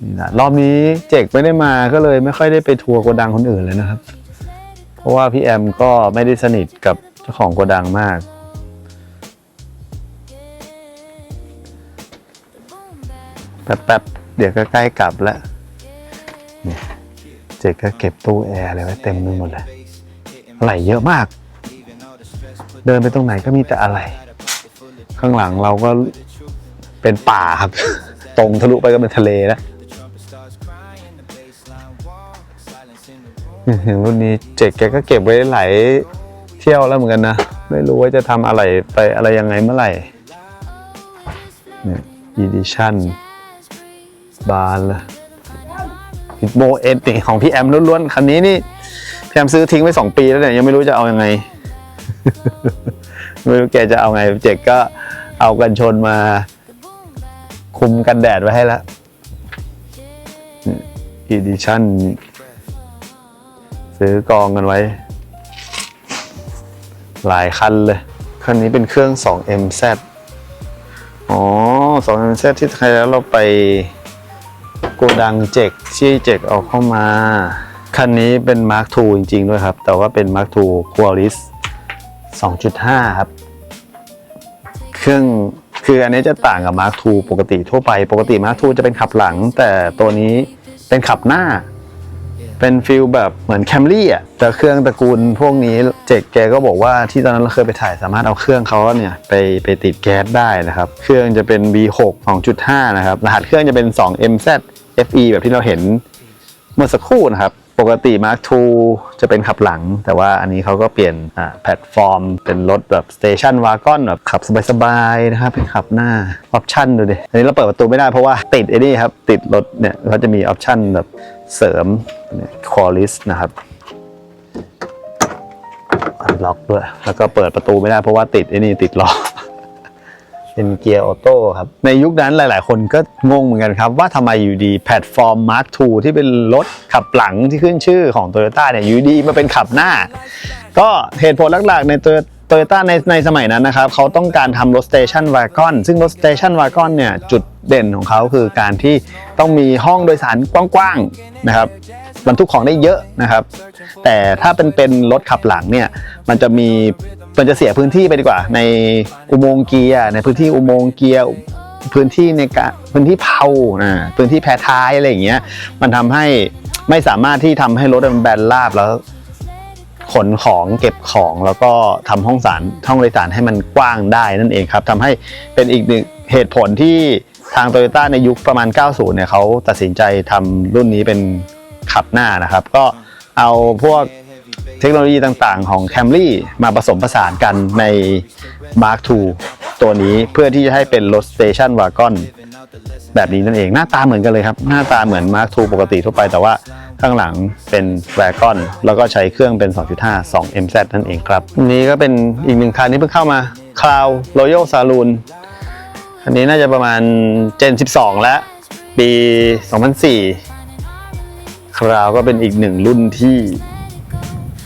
นี่นะรอบนี้เจกไม่ได้มาก็เลยไม่ค่อยได้ไปทัวร์โกดังคนอื่นเลยนะครับเพราะว่าพี่แอมก็ไม่ได้สนิทกับเจ้าของโกดังมาก แป๊บๆเดี๋ยวก็ใกล้กลับแล้วเนี่ยเจ๊ก็เก็บตู้แอร์อะไรไว้เต็มไปหมดเลยอะไรเยอะมาก เดินไปตรงไหนก็มีแต่อะไรข้างหลังเราก็เป็นป่าครับ ตรงทะลุไปก็เป็นทะเลแล้วรุ่นนี้เจ๊แกก็เก็บไว้หลายเที่ยวแล้วเหมือนกันนะไม่รู้ว่าจะทำอะไรไปอะไรยังไงเมื่อไหร่Edition บานละโบเอ็นติของพี่แอมล้วนๆคันนี้นี่พี่แอมซื้อทิ้งไว้2 ปีแล้วเนี่ยยังไม่รู้จะเอายังไง ไม่รู้แกจะเอาไงเจ๊ก็เอากันชนมาคุมกันแดดไว้ให้แล้ว Edition ซื้อกองกันไว้หลายคันเลยคันนี้เป็นเครื่อง 2MZ อ๋อ 2MZ ที่ไทยแล้วเราไปโกดังเจกที่เจกเอาเข้ามาคันนี้เป็น Mark II จริงๆด้วยครับแต่ว่าเป็น Mark II Qualis 2.5 ครับเครื่องคืออันนี้จะต่างกับ Mark II ปกติทั่วไปปกติ Mark II จะเป็นขับหลังแต่ตัวนี้เป็นขับหน้าเป็นฟิลแบบเหมือนแคมรี่อ่ะแต่เครื่องตระกูลพวกนี้เจ๊กแกก็บอกว่าที่ตอนนั้นเราเคยไปถ่ายสามารถเอาเครื่องเขาเนี่ยไปติดแก๊สได้นะครับเครื่องจะเป็น V6 2.5 นะครับรหัสเครื่องจะเป็น 2MZ FE แบบที่เราเห็นเมื่อสักครู่นะครับปกติ Mark II จะเป็นขับหลังแต่ว่าอันนี้เขาก็เปลี่ยนแพลตฟอร์มเป็นรถแบบสเตชันวากอนแบบขับสบายๆนะครับเป็นขับหน้าออปชั่นดูดิอันนี้เราเปิดประตูไม่ได้เพราะว่าติดไอ้นี่ครับติดรถเนี่ยเขาจะมีออปชั่นแบบเสริมคอลิสนะครับอันล็อกด้วยแล้วก็เปิดประตูไม่ได้เพราะว่าติดไอ้นี่ติดล้อ เป็นเกียร์ออโต้ครับในยุคนั้นหลายๆคนก็งงเหมือนกันครับว่าทำไมอยู่ดีแพลตฟอร์ม Mark II ที่เป็นรถขับหลังที่ขึ้นชื่อของ Toyota เนี่ยอยู่ดีมาเป็นขับหน้าก็เหตุผลหลักๆในToyota ในสมัยนั้นนะครับเขาต้องการทำรถ Station Wagon ซึ่งรถ Station Wagon เนี่ยจุดเด่นของเขาคือการที่ต้องมีห้องโดยสารกว้างๆนะครับบรรทุกของได้เยอะนะครับแต่ถ้าเป็นรถขับหลังเนี่ยมันจะเสียพื้นที่ไปดีกว่าในอุโมงค์เกียร์ในพื้นที่อุโมงค์เกียร์พื้นที่ในพื้นที่เพลาพื้นที่แพรท้ายอะไรอย่างเงี้ยมันทำให้ไม่สามารถที่ทำให้รถมันแบนราบแล้วขนของเก็บของแล้วก็ทำห้องโดยสารให้มันกว้างได้นั่นเองครับทำให้เป็นอีกหนึ่งเหตุผลที่ทาง Toyota ในยุคประมาณ 90 เนี่ยเขาตัดสินใจทำรุ่นนี้เป็นขับหน้านะครับก็เอาพวกเทคโนโลยีต่างๆของ Camry มาผสมผสานกันใน Mark II ตัวนี้เพื่อที่จะให้เป็นรถ Station Wagon แบบนี้นั่นเองหน้าตาเหมือนกันเลยครับหน้าตาเหมือน Mark II ปกติทั่วไปแต่ว่าข้างหลังเป็น Wagon แล้วก็ใช้เครื่องเป็น 2.5 2MZ นั่นเองครับนี้ก็เป็นอีกหนึ่งคันที่เพิ่งเข้ามา Cloud Royal Saloon อันนี้น่าจะประมาณ Gen 12 แล้วปี 2004 Cloud ก็เป็นอีกหนึ่งรุ่นที่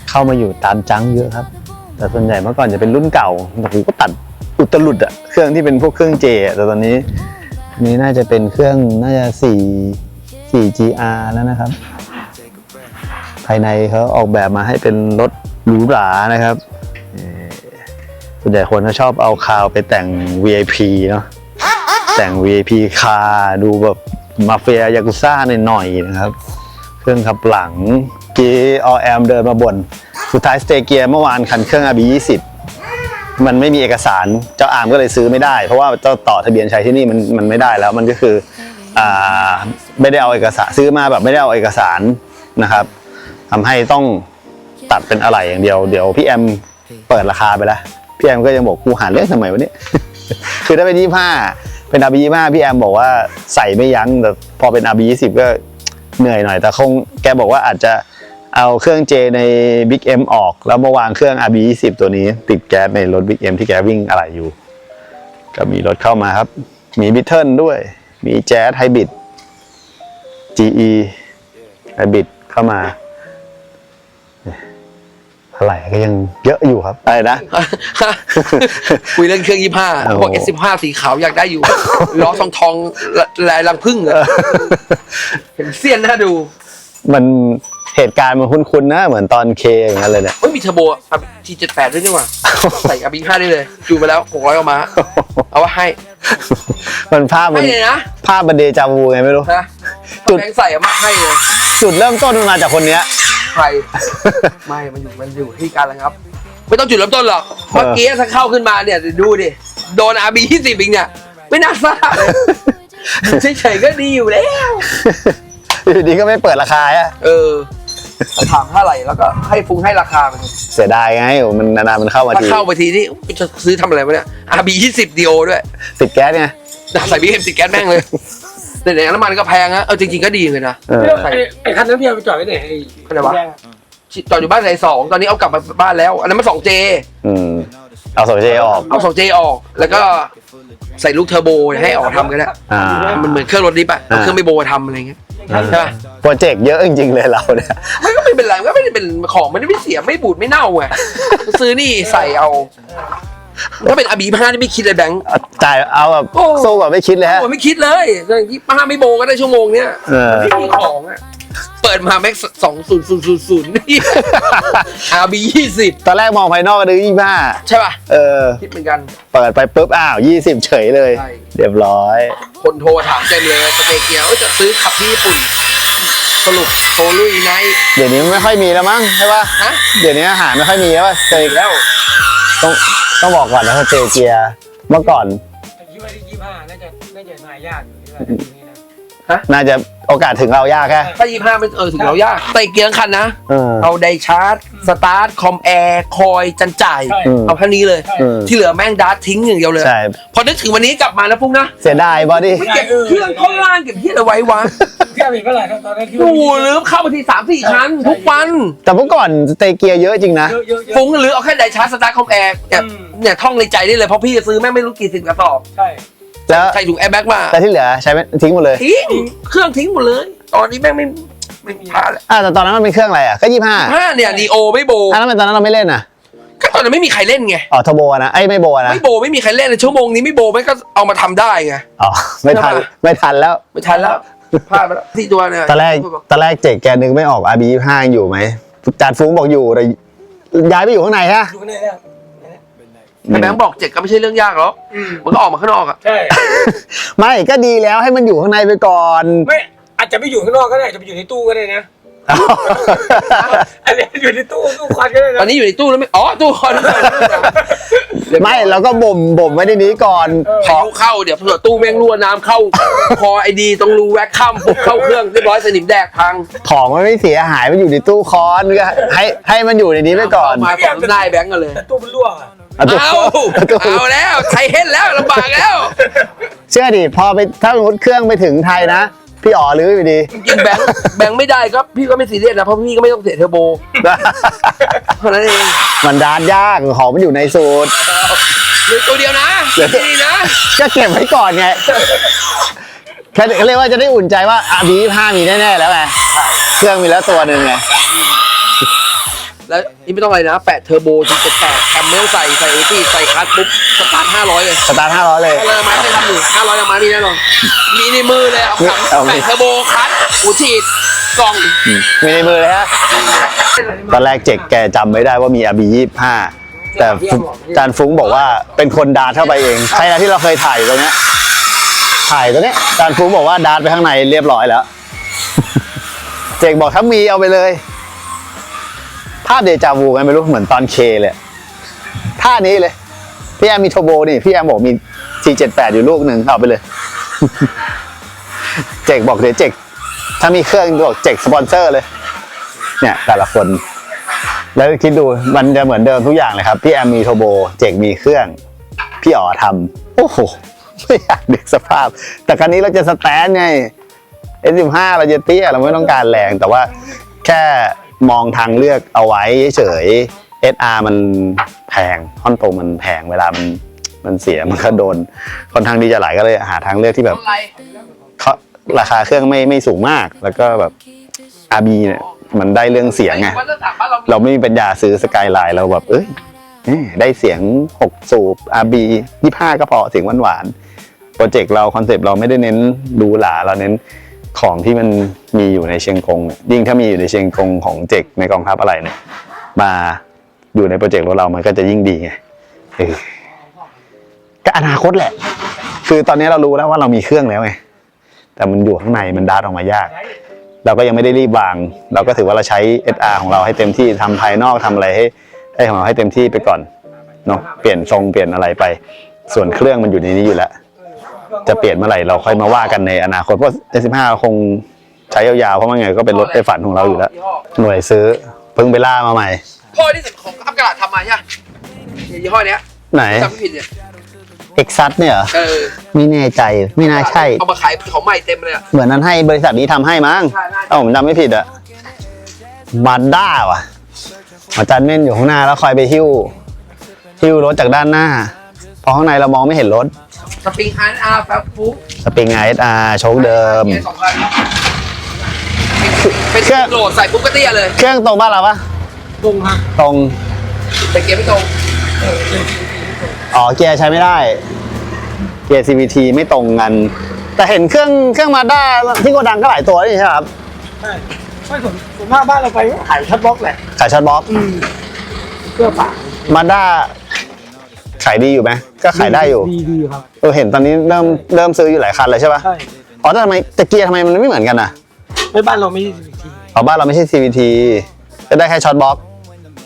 เข้ามาอยู่ตามจังเยอะครับแต่ส่วนใหญ่เมื่อก่อนจะเป็นรุ่นเก่าแต่ผมก็ตัดอุตลุดอะเครื่องที่เป็นพวกเครื่องเจแต่ตอนนี้น่าจะเป็นเครื่องน่าจะ4 GR แล้วนะครับภายในเขาออกแบบมาให้เป็นรถหรูหรานะครับส่วนใหญ่คนก็ชอบเอาคาวไปแต่ง VIP เนาะแต่ง VIP คาดูแบบมาเฟียยากุซ่าหน่อยๆนะครับเครื่องขับหลังกี้ออแอมเดินมาบ่นสุดท้ายสเตเกียเมื่อวานคันเครื่อง RB20 มันไม่มีเอกสารเจ้าอาร์มก็เลยซื้อไม่ได้เพราะว่าเจ้าต่อทะเบียนใช้ที่นี่มันไม่ได้แล้วมันก็คือไม่ได้เอาเอกสารซื้อมาแบบไม่ได้เอาเอกสารนะครับทำให้ต้องตัดเป็นอะไหล่อย่างเดียวเดี๋ยวพี่แอมเปิดราคาไปแล้วพี่แอมก็ยังบอกกูหาเรื่องทำไมวะเนี่ย คือถ้าเป็น25เป็น RB25 พี่แอมบอกว่าใส่ไม่ยั้งแต่พอเป็น RB20 ก็เหนื่อยหน่อยแต่คงแกบอกว่าอาจจะเอาเครื่อง J ใน Big M ออกแล้วมาวางเครื่อง RB20 ตัวนี้ติดแก๊สในรถ Big M ที่แกวิ่งอะไรอยู่ก็มีรถเข้ามาครับมีบิทเทิลด้วยมีแจ๊สไฮบริด GE ไฮบริดเข้ามาอะไรก็ยังเยอะอยู่ครับอะไรนะ คุยเรื่องเครื่อง 25บอก S15 สีขาวอยากได้อยู่ ล้อทองลายรังผึ้งเห็นเสี้ยนน่าดูมัน เหตุการณ์มันคุ้นๆนะเหมือนตอนเคอย่างนั้นเลยเนี่ย เฮ้ยมีเทอร์โบT78 ด้วยนี่หว่าใส่ RB5 ได้เลยจูนไปแล้ว600ออกมาเอาว่าให้ มันภาพมัน ให้เลยนะ ภาพมันเดจาวูไงไม่รู้ นะจุดแบงค์ใส่มาให้เลย จุดเริ่มต้นมันมาจากคนเนี้ย ใครไม่มันอยู่ที่การแล้วครับ ไม่ต้องจุดเริ่มต้นหรอกเมื่อกี้ถ้าเข้าขึ้นมาเนี่ยดูดิโดน RB20 อีกเนี่ยไม่น่าซ่าเลยเฉยๆก็ดีอยู่แล้ว อยู่ดีก็ไม่เปิดราคาอะ ถามเท่าไหร่แล้วก็ให้ฟุ้งให้ราคามัน เสียดายไงมันนานๆมันเข้ามา ถ้า ที เข้าไปทีนี่จะซื้อทำอะไรวะเนี่ย RB20 DO ด้วย ติดแก๊สไง ใส่ BM ติดแก๊สแม่งเลยแต่ไหนน้ำมันก็แพงนะจริงๆก็ดีเลยนะ เออ ไอ้คันนั้นพี่เอาไปจอดไว้ไหนไอ้ อะไรวะจอดอยู่บ้านสองตอนนี้เอากลับมาบ้านแล้วอันนั้นมัน 2J เอาโซเจออก เอา 2J ออกแล้วก็ใส่ลูกเทอร์โบให้ออกทำกันแหละ อ่า มันเหมือนเครื่องรถดิฟอะเอาเครื่องไม่โบทำอะไรเงี้ยใช่ปะ โปรเจกต์เยอะจริงๆเลยเราเนี่ย มันก็ไม่เป็นไรมันก็ไม่ได้เป็นของมันไม่เสียไม่บูดไม่เน่าไงซื้อนี่ใส่เอาถ้าเป็น RB5 นี่ไม่คิดเลยแบงค์ จ่ายเอาแบบ โอ้ สู้แบบไม่คิดเลยฮะ ผมไม่คิดเลย25ไม่โบก็ได้ชั่วโมงเนี้ย เออ ไม่มีของอะเปิดมาแม็ก2000นี่ RB20 ตอนแรกมองภายนอกก็นึกใช่ป่ะ 25 คิดเหมือนกัน เปิดไปปุ๊บอ้าว20เฉยเลย ใช่ เรียบร้อย คนโทรถามเต็มเลยสเตเกียว่าจะซื้อขับที่ญี่ปุ่นสรุปโทรลุยไนท์ เดี๋ยวนี้ไม่ค่อยมีแล้วมั้งใช่ป่ะ ฮะ เดี๋ยวนี้อาหารไม่ค่อยมีแล้วป่ะเจอ แล้ว ต้องบอกก่อนนะว่าเจเกียเมื่อก่อน คิดว่าที่25น่าจะมายากอยู่ที่ว่าจะนี้นะ น่าจะโอกาสถึงเรายากแค่ ถ้า25ไม่ถึงเรายากสเตเกียทั้งคันนะ เออ เอาไดชาร์จสตาร์ทคอมแอร์คอยจันจ่าย ใช่ เอาแค่นี้เลย อืม ที่เหลือแม่งดาร์ททิ้งอย่างเดียวเลย ใช่ พอนึกถึงวันนี้กลับมาแล้วพุ่งนะ เสียดายบอดี้ ไม่เก็บเครื่องข้างล่างเก็บที่อะไรไว้วะ พี่เอาไปเท่าไหร่ครับตอนนั้นที่ โอ้โหลืมเข้าไปที3-4คันทุกวัน แต่เมื่อก่อนสเตเกียเยอะจริงนะ เยอะๆ ฟุ้งหรือเอาแค่ไดชาร์จสตาร์ทคอมแอร์เนี่ยท่องในใจได้เลยเพราะพี่จะซื้อแม่งไม่รู้กี่สิบกระสอบ ใช่ แล้ว ใส่ถุงแอร์แบ็กมา แต่ที่เหลือใช้ไม่ทิ้งหมดเลย ทิ้งเครื่องทิ้งหมดเลย ตอนนี้แม่งไม่มีค่าแล้ว แต่ตอนนั้นมันเป็นเครื่องอะไรอ่ะก็25 เนี่ยดีโอไม่โบ แล้วทำไมตอนนั้นเราไม่เล่นอ่ะ ก็ตอนนั้นไม่มีใครเล่นไง อ๋อทโบนะไอ้ยไม่โบนะ ไม่โบไม่มีใครเล่นในชั่วโมงนี้ไม่โบไม่ก็เอามาทำได้ไง อ๋อไม่ทัน ใช่ปะ ไม่ทันแล้ว ไม่ทันแล้วพลาดไปแล้วที่ตัวเนี่ย ตอนแรกเจกแกนึกไม่ออก RB25 ยังอยู่ไหมจานฟุ้งบอกอยู่แต่ย้ายไปอยู่ข้างในฮะ อยู่ข้างในแล้ว แต่แบงค์บอกเจ็กก็ไม่ใช่เรื่องยากหรอกมันก็ออกมาข้างนอกอะ ใช่ ไม่ก็ดีแล้วให้มันอยู่ข้างในไปก่อน ไม่อาจจะไปอยู่ข้างนอกก็ได้อาจจะไปอยู่ในตู้ก็ได้นะอันนี้อยู่ในตู้ควันก็ได้ ตอ นะ นนี้อยู่ในตู้แล้วไม่ตู้คอน ไม่เราก็บ่มไว้ในนี้ก่อน พายุเข้าเดี๋ยวเผื่อตู้แม่งรั่วน้ำเข้าคอไอดีตรงรูแว็กข้ามปุ๊บเข้าเครื่องเรียบร้อยสนิมแดกพัง ของมันไม่เสียหายมันอยู่ในตู้คอนก็ให้มันอยู่ในนี้ไปก่อน มาสองนายแบงก์กันเลย แต่ตู้มันรั่วอะ เอาแล้วไทยเฮ็ดแล้วลำบากแล้ว เชื่อดิพอไปถ้าสมมติเครื่องไปถึงไทยนะ พี่อ๋อรื้ออยู่ดี จริงแบงค์ไม่ได้ก็พี่ก็ไม่ซีเรียสนะเพราะพี่ก็ไม่ต้องเสียเทอร์โบเท่านั้นเอง มันดานยากของมันอยู่ในสูตร เหลือตัวเดียวนะดีนะ ก็เก็บไว้ก่อนไงแค่เรียกว่าจะได้อุ่นใจว่าRB25มีแน่ๆแล้วไงเครื่องมีแล้วตัวหนึ่งไง แล้วนี่ไม่ต้องอะไรนะ8เทอร์โบT78แคมไม่ต้องใส่เอทีใส่คลัตช์ปุ๊บสตาร์ท500เลย สตาร์ท500เลย เอาเลยมาไม่ทำอยู่500ยังมามีแน่นอนมีในมือเลยเอาขับ เอาดิ 8เทอร์โบคลัตช์หูฉีดกล่อง มีในมือเลยฮะตอนแรกเจ๊กแกจำไม่ได้ว่ามีRB25แต่จานฟุ้งบอกว่าเป็นคนดาร์ทเข้าไปเองใช่แล้วที่เราเคยถ่ายตรงเนี้ยถ่ายตรงเนี้ยจานฟุ้งบอกว่าดาร์ทไปข้างในเรียบร้อยแล้ว เจ๊กบอกถ้ามีเอาไปเลยภาพเดจาวูไงไม่รู้เหมือนตอนเคเลยท่านี้เลยพี่แอมมีโทโบนี่พี่แอมบอกมี T78 อยู่ลูกหนึ่งเอาไปเลย เจ๊กบอกเดี๋ยวเจ๊กถ้ามีเครื่องบอกเจ๊กสปอนเซอร์เลยเนี่ยแต่ละคนแล้วคิดดูมันจะเหมือนเดิมทุกอย่างเลยครับพี่แอมมีโทโบเจ๊กมีเครื่องพี่อ๋อทำโอ้โหไม่อยากดึกสภาพ แต่ครั้นี้เราจะสแตนไง S15 เราจะเตี้ยเราไม่ต้องการแรงแต่ว่าแค่มองทางเลือกเอาไว้เฉย SR มันแพงคอนโทรมันแพงเวลามันเสียมันก็โดนค่อนข้างที่จะไหลก็เลยหาทางเลือกที่แบบราคาเครื่องไม่สูงมากแล้วก็แบบ RB เนี่ยมันได้เรื่องเสียงไงเราไม่มีปัญญาซื้อสกายไลน์เราแบบได้เสียง6สูบ RB 25ก็พอเสียงหวานๆโปรเจกต์เราคอนเซปต์เราไม่ได้เน้นดูหลาเราเน้น ของที่มันมีอยู่ในเชียงกงเนี่ยยิ่งถ้ามีอยู่ในเชียงกงของเจกในกองทัพอะไรเนี่ยมาอยู่ในโปรเจกต์ของเรามันก็จะยิ่งดีไงก็อนาคตแหละ คือตอนนี้เรารู้แล้วว่าเรามีเครื่องแล้วไงแต่มันอยู่ข้างในมันดัดออกมายากเราก็ยังไม่ได้รีบวาง เราก็ถือว่าเราใช้ SR ของเราให้เต็มที่ทำภายนอกทำอะไรให้ของเราให้เต็มที่ไปก่อนเนาะเปลี่ยนทรงเปลี่ยนอะไรไป ส่วนเครื่องมันอยู่ในนี้อยู่แล้วจะเปลี่ยนเมื่อไหร่เราค่อยมาว่ากันในอนาคตเพราะ S15 คงใช้ยาวๆเพราะมันไงก็เป็นรถในฝันของเราอยู่แล้วหน่วยซื้อเพิ่งไปล่ามาใหม่ พ่อที่สุดของอัพกระดาษทำมาใช่ไหมยี่ห้อเนี้ย ไหน จำไม่ผิดเนี่ย เอ็กซัสเนี่ยเหรอ ไม่แน่ใจไม่น่าใช่ เอามาขายของใหม่เต็มเลยอะ เหมือนนั้นให้บริษัทนี้ทำให้มั้ง ใช่น่าจะ ถ้าผมจำไม่ผิดอะมาด้าว่ะอาจารย์เม่นอยู่ข้างหน้าแล้วคอยไปหิ้วรถจากด้านหน้าเพราะข้างในเรามองไม่เห็นรถ สปริงอาร์แฟบฟุ๊ก สปริง ISR โชคเดิม เนี่ย2,000เป็นโหลดใส่ปุ๊บก็เตี้ยเลย เครื่องตรงบ้านเราปะ ตรงครับ ตรง แต่เกียร์ไม่ตรง อ๋อเกียร์ใช้ไม่ได้ เกียร์ CVT ไม่ตรงกัน แต่เห็นเครื่องมาด้าที่โกดังก็หลายตัวนี่ใช่ไหมครับ ใช่ไม่ส่วนมากบ้านเราไปก็ขายชัดบล็อกแหละ ขายช็อตบล็อก เพื่อฝาก มาด้าขายดีอยู่ไหมก็ขายได้อยู่ ดีครับ เห็นตอนนี้เริ่มซื้ออยู่หลายคันเลยใช่ปะ ใช่ อ๋อแต่ทำไมแต่เกียร์ทำไมมันไม่เหมือนกันอ่ะ ไม่บ้านเราไม่ใช่ที อ๋อบ้านเราไม่ใช่ CVT ก็ได้แค่ช็อตบล็อก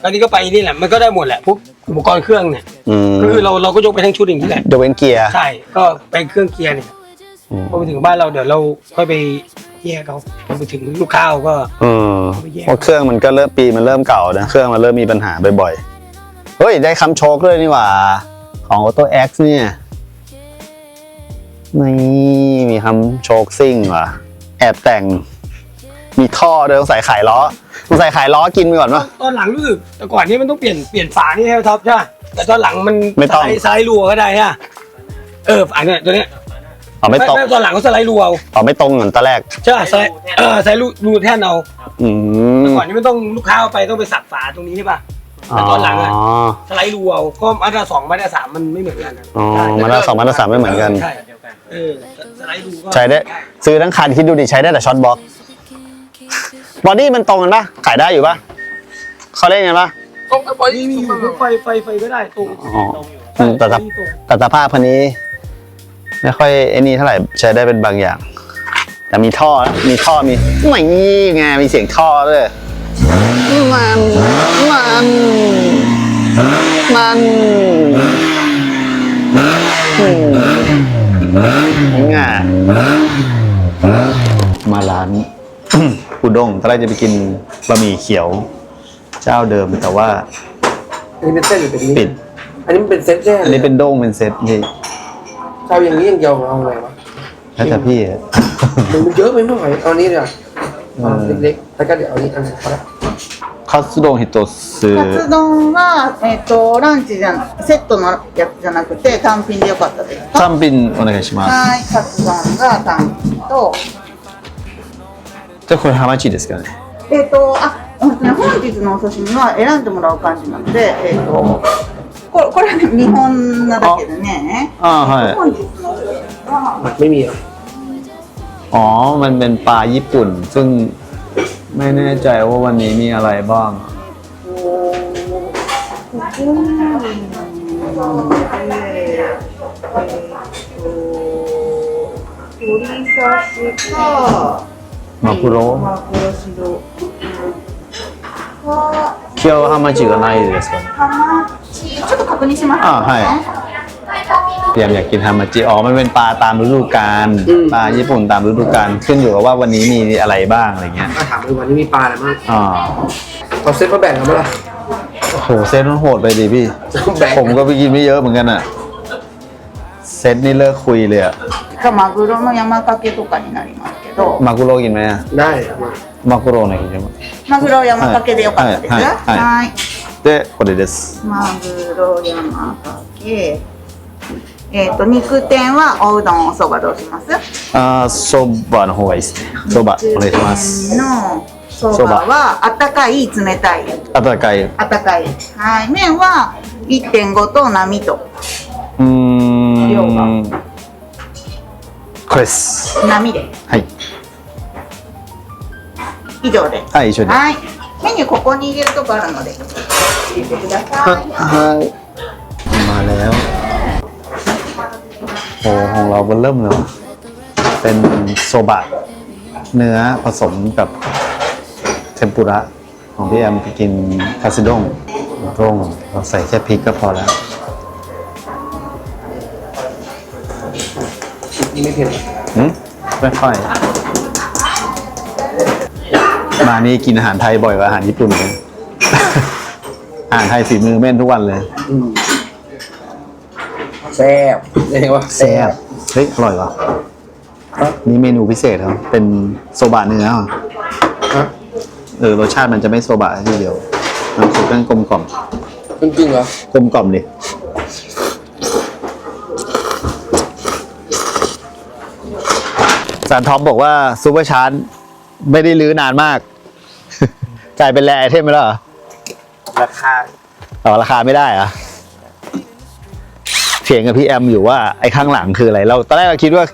ตอนนี้ก็ไปนี่แหละมันก็ได้หมดแหละพวกอุปกรณ์เครื่องเนี่ย อืม ก็คือเราก็ยกไปทั้งชุดอย่างนี้แหละ ยกเว้นเกียร์ ใช่ก็ไปเครื่องเกียร์เนี่ย อืม พอไปถึงบ้านเราเดี๋ยวเราค่อยไปแยกเขาพอไปถึงลูกค้าเราก็ เพราะเครื่องมันก็เริ่มปีมันเริ่มเก่านะเครื่องมันเริ่มมีปัญหาบ่อยๆเฮ้ยได้คำโชคด้วยนี่หว่าของ Auto X เนี่ยนี่มีคำโชคซิ่งว่ะแอบแต่งมีท่อด้วยต้องใส่ขายล้อกินไปก่อนวะ ตอนหลังรู้สึกแต่ก่อนนี้มันต้องเปลี่ยนฝานี่ให้ท็อปใช่ไหมแต่ตอนหลังมัน ไม่ต้อง สไลด์รัวก็ได้ฮะฝาเนี่ยตัวเนี้ย อ๋อไม่ตรง ตอนหลังก็สไลด์รัวเอา อ๋อไม่ตรงเหมือนตอนแรก ใช่สไลด์สไลด์รูแท่นเอา อืม ก่อนนี้ไม่ต้องลูกค้าเอาไปต้องไปสับฝาตรงนี้ใช่ป่ะแต่ตอนหลังอะสไลด์รัวเอาก็มาตรา2มาตรา3มันไม่เหมือนกัน อ๋อมาด้า2มาด้า3ไม่เหมือนกัน ใช่สไลด์รัวก็ ใช้ได้ซื้อทั้งคันคิดดูดิใช้ได้แต่ช็อตบล็อกบอดี้มันตรงกันปะขายได้อยู่ปะเขาเล่นกันปะ ตรงกับบอดี้ มีอยู่พวกไฟก็ได้ตรง อ๋อแต่สภาพคันนี้ ไม่ค่อยไอ้นี่เท่าไหร่ใช้ได้เป็นบางอย่าง แต่มีท่อมีไม่ไงมีเสียงท่อด้วยมันไงมาร้าน อุด้งตอนแรกจะไปกินบะหมี่เขียวเจ้าเดิมแต่ว่า อันนี้เป็นเส้นหรือเป็นนี้ ปิด อันนี้มันเป็นเส้นใช่ไหม อันนี้เป็นโด้งเป็นเซตพี่ เอาอย่างนี้อย่างเดียวเอาไงวะ แล้วแต่พี่อะ มันเยอะไปไม่ไหวเอานี้เลยเล็กๆแล้วก็เดี๋ยวเอานี้อันนึงพอละ カツ丼一つカツ丼は、ランチじゃセットのやつじゃなくて単品でよかったですか。単品お願いしますはい、カツ丼が単品と、じゃあこれハマチですかね本日のお刺身は選んでもらう感じなので、これはね見本なだけでね。あはい本日のお刺身は ไม่มีอ่ะ อ๋อมันเป็นปลาญี่ปุ่น ซึ่งไม่แน่ใจว่าวันนี้มีอะไรบ้าง 鶏刺しかマグロマグロ白今日ハマチがないですかねハマチちょっと確認しますね。พยายามอยากกินฮามาจิอ๋อมันเป็นปลาตามฤดูกาลปลาญี่ปุ่นตามฤดูกาลขึ้นอยู่กับว่าวันนี้มีอะไรบ้างอะไรเงี้ย มาถามเลยวันนี้มีปลาอะไรบ้าง อ๋อ เอาเซ็ตมาแบ่งกันไหมล่ะ โอ้โหเซตมันโหดไปดิพี่ แบ่ง ผมก็ไปกินไม่เยอะเหมือนกันอะเซตนี่เลิกคุยเลยอะ マグロの山かけとかになりますけど、 มากุโรกินไหมอะ ได้มา มากุโรหน่อยกินใช่ไหม マグロ山かけでよかったです。はいでこれですマグロ山かけ。肉天はおうどんおそばどうします？そばの方がいいですねそばお願いしますのそばはあったかい冷たい。温かいあったかい。はい。麺は 1.5 と並と量がこれです並で。はい以上ではい一緒ではいメニューここに入れるとこあるので入れてください มาแล้วโอ้ของเราเริ่มเลยเป็นโซบะเนื้อผสมกับเทมปุระของพี่แอมไปกินคาซิด้งร่งเราใส่แค่พริกก็พอแล้ว นี่ไม่เผ็ด ไม่ค่อยมานี่กินอาหารไทยบ่อยกว่าอาหารญี่ปุ่นเลย อาหารไทยฝีมือเม่นทุกวันเลย แซ่บเรียกว่า แซ่บเฮ้ยอร่อยว่ะนี่เมนูพิเศษครับเป็นโซบะเนื้อเหรอรสชาติมันจะไม่โซบะทีเดียวน้ำซุปมันกลมกล่อม จริงๆเหรอก ลมกล่อมดิสารท็อปบอกว่าซูเปอร์ชาร์จไม่ได้ลื้อนานมาก กลายเป็นแรไอเทมไปแล้วเหรอ ราคา ต่อราคาไม่ได้เหรอะเถียงกับพี่แอมอยู่ว่าไอ้ข้างหลังคืออะไรเราตอนแรกเราคิดว่า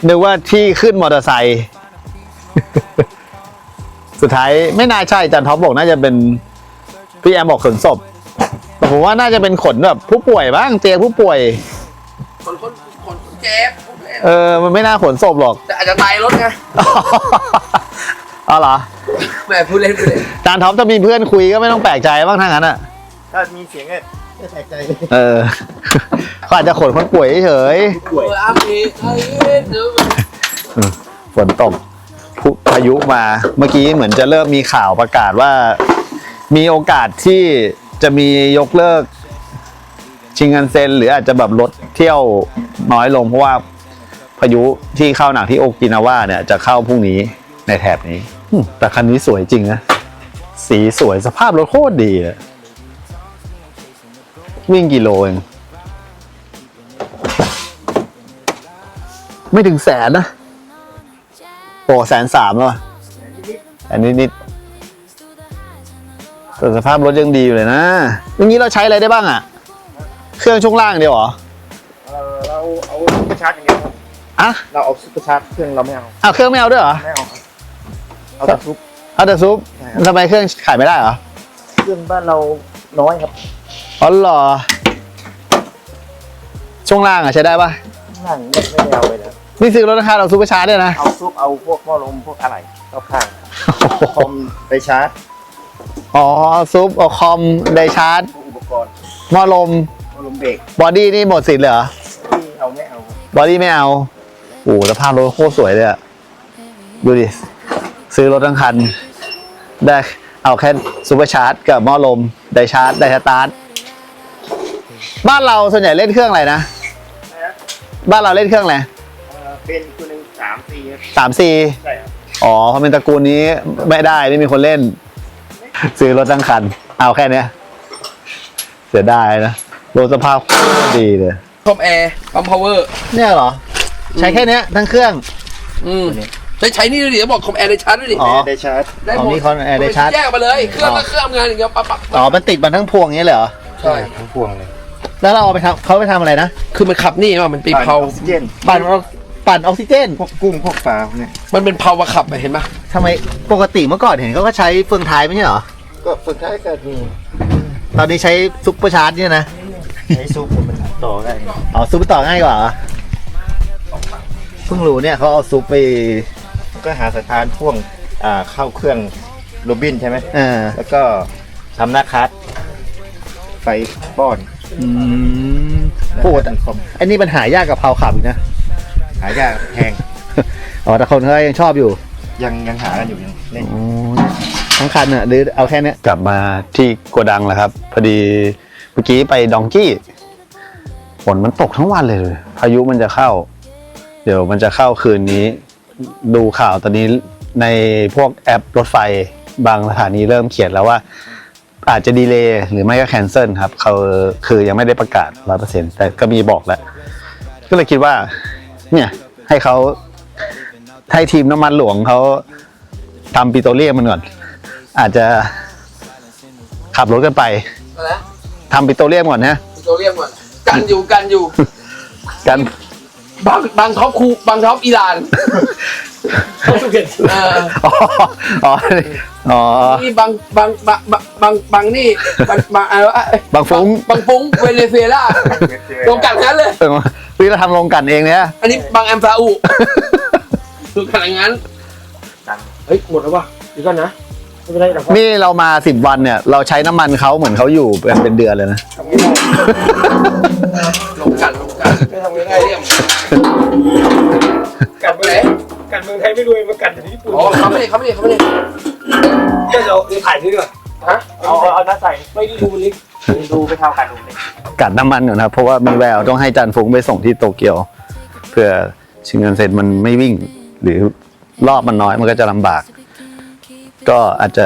นึกว่าที่ขึ้นมอเตอร์ไซค์ สุดท้ายไม่น่าใช่จันท็อปบอกน่าจะเป็นพี่แอมบอกขนศพแต่ผมว่าน่าจะเป็นขนแบบผู้ป่วยบ้างเตียงผู้ป่วย คนเจ็บ มันไม่น่าขนศพหรอก แต่อาจจะตายรถไง เอาเหรอ แหม่พูดเล่น จานท็อปจะมีเพื่อนคุยก็ไม่ต้องแปลกใจบ้างทั้งนั้นอ่ะ ถ้ามีเสียงก็แปลกใจ เขาอาจจะขนคนป่วยเฉย อามีไอ้เนื้อ ฝนตกพายุมาเมื่อกี้เหมือนจะเริ่มมีข่าวประกาศว่ามีโอกาสที่จะมียกเลิกชิงคันเซ็นหรืออาจจะแบบลดเที่ยวน้อยลงเพราะว่าพายุที่เข้าหนักที่โอกินาวาเนี่ยจะเข้าพรุ่งนี้ในแถบนี้แต่คันนี้สวยจริงนะสีสวยสภาพรถโคตรดีอะวิ่งกิโลเองไม่ถึงแสนนะโอ้130,000แล้วอันนี้นิดแต่สภาพรถยังดีอยู่เลยนะอย่างนี้เราใช้อะไรได้บ้างอ่ะเครื่องช่วงล่างเดียวเหรอ เราเอาซุปเปอร์ชาร์จอย่างเดียวครับ อะ เราเอาซุปเปอร์ชาร์จเครื่องเราไม่เอา เครื่องไม่เอาด้วยเหรอ ไม่เอาครับเอาแต่ซุป เอาแต่ซุป ใช่ครับ ทำไมเครื่องขายไม่ได้เหรอ เครื่องบ้านเราน้อยครับ อ๋อเหรอช่วงล่างอ่ะใช้ได้ปะ นั่งไม่ได้เอาไปเลย นี่ซื้อรถราคาเราซุปเปอร์ชาร์จเนี่ยนะ เอาซุปเอาพวกหม้อลมพวกอะไรเข้าข้างคอมไปชาร์จ อ๋อซุปเอาคอมไดชาร์จ พวกอุปกรณ์ หม้อลม หม้อลมเบรก บอดี้นี่หมดสิทธิ์เลยเหรอ ที่เอาไม่เอาครับ บอดี้ไม่เอาโอ้โหสภาพรถโคตรสวยเลยอะดูดิ ซื้อรถทั้งคัน ได้เอาแค่ซูเปอร์ชาร์จกับหม้อลม ไดชาร์จ ไดสตาร์ท บ้านเราส่วนใหญ่เล่นเครื่องอะไรนะ บ้านเราเล่นเครื่องอะไร เป็นตัวหนึ่ง3 4ครับ 3C ใช่ครับ อ๋อเพราะเป็นตระกูลนี้ไม่ได้ไม่มีคนเล่น ซื้อรถทั้งคัน เอาแค่เนี้ย เสียดายนะรถสภาพโคตรดีเลย คอมแอร์ปั๊มพาวเวอร์ เนี่ยเหรอ ใช้แค่เนี้ยทั้งเครื่อง ใช้นี่ด้วยดิบอกคอมแอร์ได้ชาร์จด้วยดิ อ๋อ ได้ชาร์จ ได้หม อ๋อ ด มีคอมแอร์ได้ชาร์จ แยกมาเลยเครื่องก็เครื่องงานอย่างเดียวปั๊บ อ๋อ มันติดมาทั้งพวงอย่างนี้เลยเหรอ ใช่ ทั้งพวงเลย แล้วเราเอาไปทำเขาไปทำอะไรนะ คือมันขับนี่ว่ามันเป็นเพา ออกซิเจน ปั่นออกซิเจน พวกกุ้งพวกปลาพวกเนี่ย มันเป็นเพามาขับเห็นปะ ทำไมปกติเมื่อก่อนเห็นเขาก็ใช้เฟืองท้ายไม่ใช่เหรอ ก็ฝึกได้ก็มี ตอนนี้ใช้ซุปเปอร์ชาร์จเนี่ยนะ ใช้ซุปมันต่อได้ อ๋อซุปไปต่อง่ายกว่าเหรอเพิ่งรู้เนี่ยเขาเอาซุปไป ก็หาสายพานพ่วงเข้าเครื่องโรบินใช่ไหม แล้วก็ทำหน้าคัสไฟป้อน โหดอ่ะไอ้นี่ปัญหายากกับเพาขับอีกนะ หายากแพง อ๋อแต่คนเขายังชอบอยู่ ยังหากันอยู่ยังเล่น ทั้งคันอ่ะหรือเอาแค่นี้กลับมาที่โกดังแล้วครับ พอดีเมื่อกี้ไปดองกี้ฝนมันตกทั้งวันเลยพายุมันจะเข้า เดี๋ยวมันจะเข้าคืนนี้ ดูข่าวตอนนี้ในพวกแอปรถไฟบางสถานีเริ่มเขียนแล้วว่า อาจจะดีเลย์หรือไม่ก็แคนเซิลครับเขาคือยังไม่ได้ประกาศ 100% แต่ก็มีบอกแล้ว ก็เลยคิดว่า เนี่ย ให้ทีมน้ำมันหลวงเขาทำปิโตรเลียมมันก่อน อาจจะขับรถกันไป อะไรนะ ทำปิโตรเลียมก่อนนะ โซเลียมก่อนกันอยู่ กัน บางท็อปคูบางท็อปอิหร่าน อ๋ออ๋ออ๋อ นี่บางนี่บางอะไรวะ บางฟุ้ง บางฟุ้งเวเนซุเอลาโดนกัดงั้นเลย พี่เราทำโรงกลั่นเองเนี่ย อันนี้บางแอมซาอุโดนกัดงั้นเฮ้ยหมดแล้ววะเดี๋ยวก่อนนะไม่เป็นไรหรอก นี่เรามา10 วันเนี่ย เราใช้น้ำมันเขาเหมือนเขาอยู่เป็นเดือนเลยนะ ลงกันไม่ทำง่ายๆเนี่ย กัดเมืองไทยไม่รวยมากัดอย่างญี่ปุ่น อ๋อเขาไม่ได้ ก็เราถ่ายนี่ด้วย ฮะ เอาหน้าใส่ไม่ได้ดูลิกดูไปทำการดูลิก กัดน้ำมันก่อนนะเพราะว่ามีแววต้องให้จันฟุ้งไปส่งที่โตเกียว เพื่อชิงเงินเซ็นมันไม่วิ่ง หรือรอบมันน้อยมันก็จะลำบาก ก็อาจจะ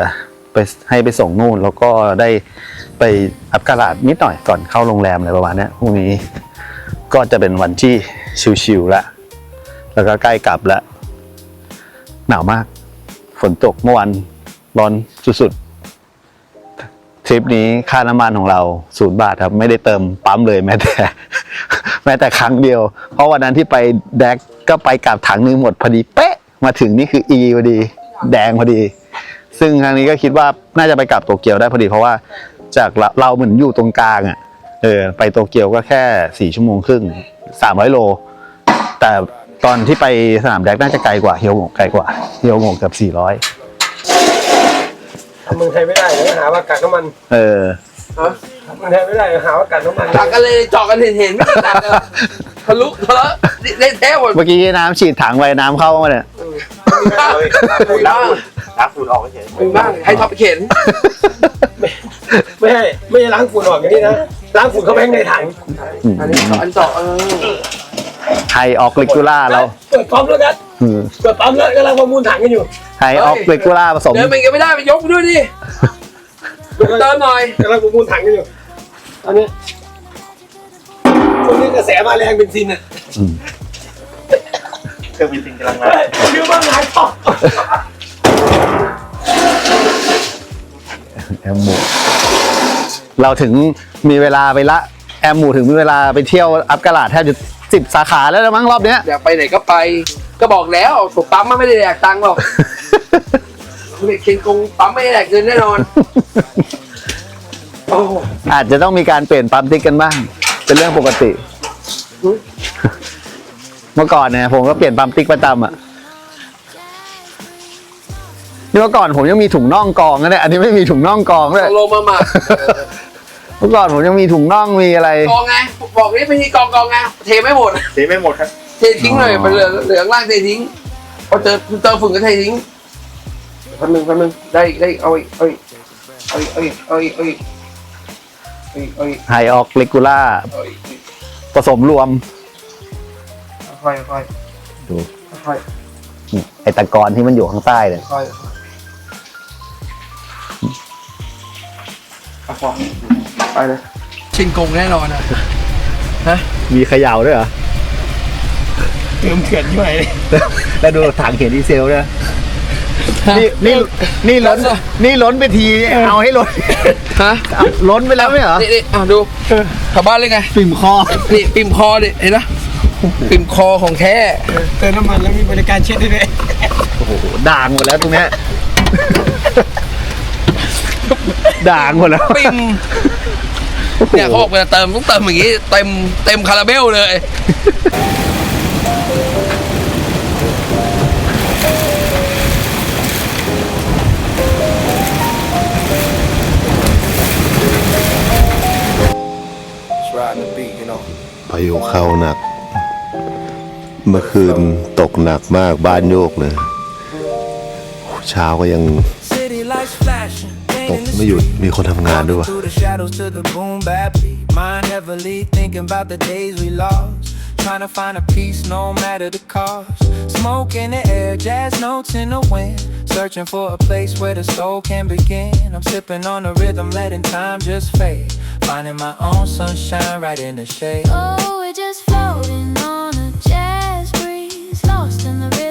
ไปให้ไปส่งนู่น แล้วก็ได้ไปอัปการาดนิดหน่อยก่อนเข้าโรงแรมอะไรประมาณนี้พรุ่งนี้ก็จะเป็นวันที่ชิวๆละแล้วก็ใกล้กลับแล้วหนาวมากฝนตกเมื่อวันร้อนสุดๆทริปนี้ค่าน้ำมันของเรา0 บาทครับไม่ได้เติมปั๊มเลยแม้แต่ครั้งเดียวเพราะวันนั้นที่ไปแดกก็ไปกลับถังนึงหมดพอดีเป๊ะมาถึงนี่คือ E พอดีแดงพอดี ซึ่งครั้งนี้ก็คิดว่าน่าจะไปกลับโตเกียวได้พอดีเพราะว่าจากเราเหมือนอยู่ตรงกลางอ่ะไปโตเกียวก็แค่4 ชั่วโมงครึ่ง300 โลแต่ตอนที่ไปสนามแดกน่าจะไกลกว่าเฮียวโงกไกลกว่าเฮียวโงกกับ400ทำเมืองไทยไม่ได้เดี๋ยวหาว่ากัดน้ำมัน ฮะ ทำเมืองไทยไม่ได้เดี๋ยวหาว่ากัดน้ำมัน ต่างกันเลยเจาะกันเห็นไม่ต่างกันทะลุทะเลาะได้แท้หมด เมื่อกี้น้ำฉีดถังไปน้ำเข้ามาเนี่ย ล้างฝุ่นออกเฉยมีบ้างให้ท็อปเข็น ไม่ใช่ล้างฝุ่นออกอย่างนี้นะล้างฝุ่นเข้าไปข้างในถัง อันนี้อันเจาะไฮออกเลกูล่าเรา เปิดปั๊มแล้วกันเปิดปั๊มแล้วกำลังประมูลถังกันอยู่ ไฮออกเลกูล่าผสม เดินไปกันไม่ได้ไปยกด้วยดิเติมหน่อย กำลังประมูลถังกันอยู่ตอนนี้ช่วงนี้กระแสมาแรงเบนซินอ่ะเครื่องเบนซินกำลังมาชื่อว่าไงต่อ แอมหมูเราถึงมีเวลาไปละแอมหมูถึงมีเวลาไปเที่ยวอัปกาลาดแทบจะ10 สาขาแล้วมั้งรอบเนี้ย อยากไปไหนก็ไป ก็บอกแล้วถูกปั๊มมันไม่ได้แดกตังค์หรอกเด็กเคนกงปั๊มไม่ได้แดกเงินแน่นอนโอ้ อาจจะต้องมีการเปลี่ยนปั๊มติ๊กกันบ้างเป็นเรื่องปกติ เมื่อก่อนเนี่ยผมก็เปลี่ยนปั๊มติ๊กประจำอ่ะนี่เมื่อก่อนผมยังมีถุงน่องกองนะเนี่ยอันนี้ไม่มีถุงน่องกองเลย ลงมาหมัก เมื่อก่อนผมยังมีถุงน่องมีอะไร กองไงบอกนี่เป็นที่กองไงเทไม่หมด เสียไม่หมดครับ เททิ้งเลยไปเหลืองล่างเททิ้งพอเจอฝุ่นก็เททิ้งพันหนึ่งได้เอาอีก ไฮออกเลกูล่าผสมรวม ค่อย ดูไอตะกอนที่มันอยู่ข้างใต้เนี่ย ไปเลยชิงกงแน่นอนนะ มีเขย่าด้วยเหรอ เติมเขื่อนที่ไหน แล้วดูถังเขียนดีเซลด้วยนี่ล้นไปทีเอาให้ล้น ฮะ ล้นไปแล้วไม่เหรอ นี่ดูชาวบ้านเลยไง ปิ่มคอ นี่ปิ่มคอดิเห็นนะปิ่มคอของแท้ เติมน้ำมันแล้วมีบริการเช็ดให้ด้วย โอ้โหด่างหมดแล้วตรงเนี้ยด่างหมดแล้ว ปิ่มเนี่ยเขาบอกเวลาเติมต้องเติมอย่างงี้เต็มคาราเบลเลย พายุเข้าหนัก เมื่อคืนตกหนักมากบ้านโยกเลยเช้าก็ยังตกไม่หยุดมีคนทำงานด้วยวะ Trying to find a peace no matter the cost. Smoke in the air, jazz notes in the wind. Searching for a place where the soul can begin. I'm sipping on the rhythm, letting time just fade. Finding my own sunshine right in the shade. Oh, we're just floating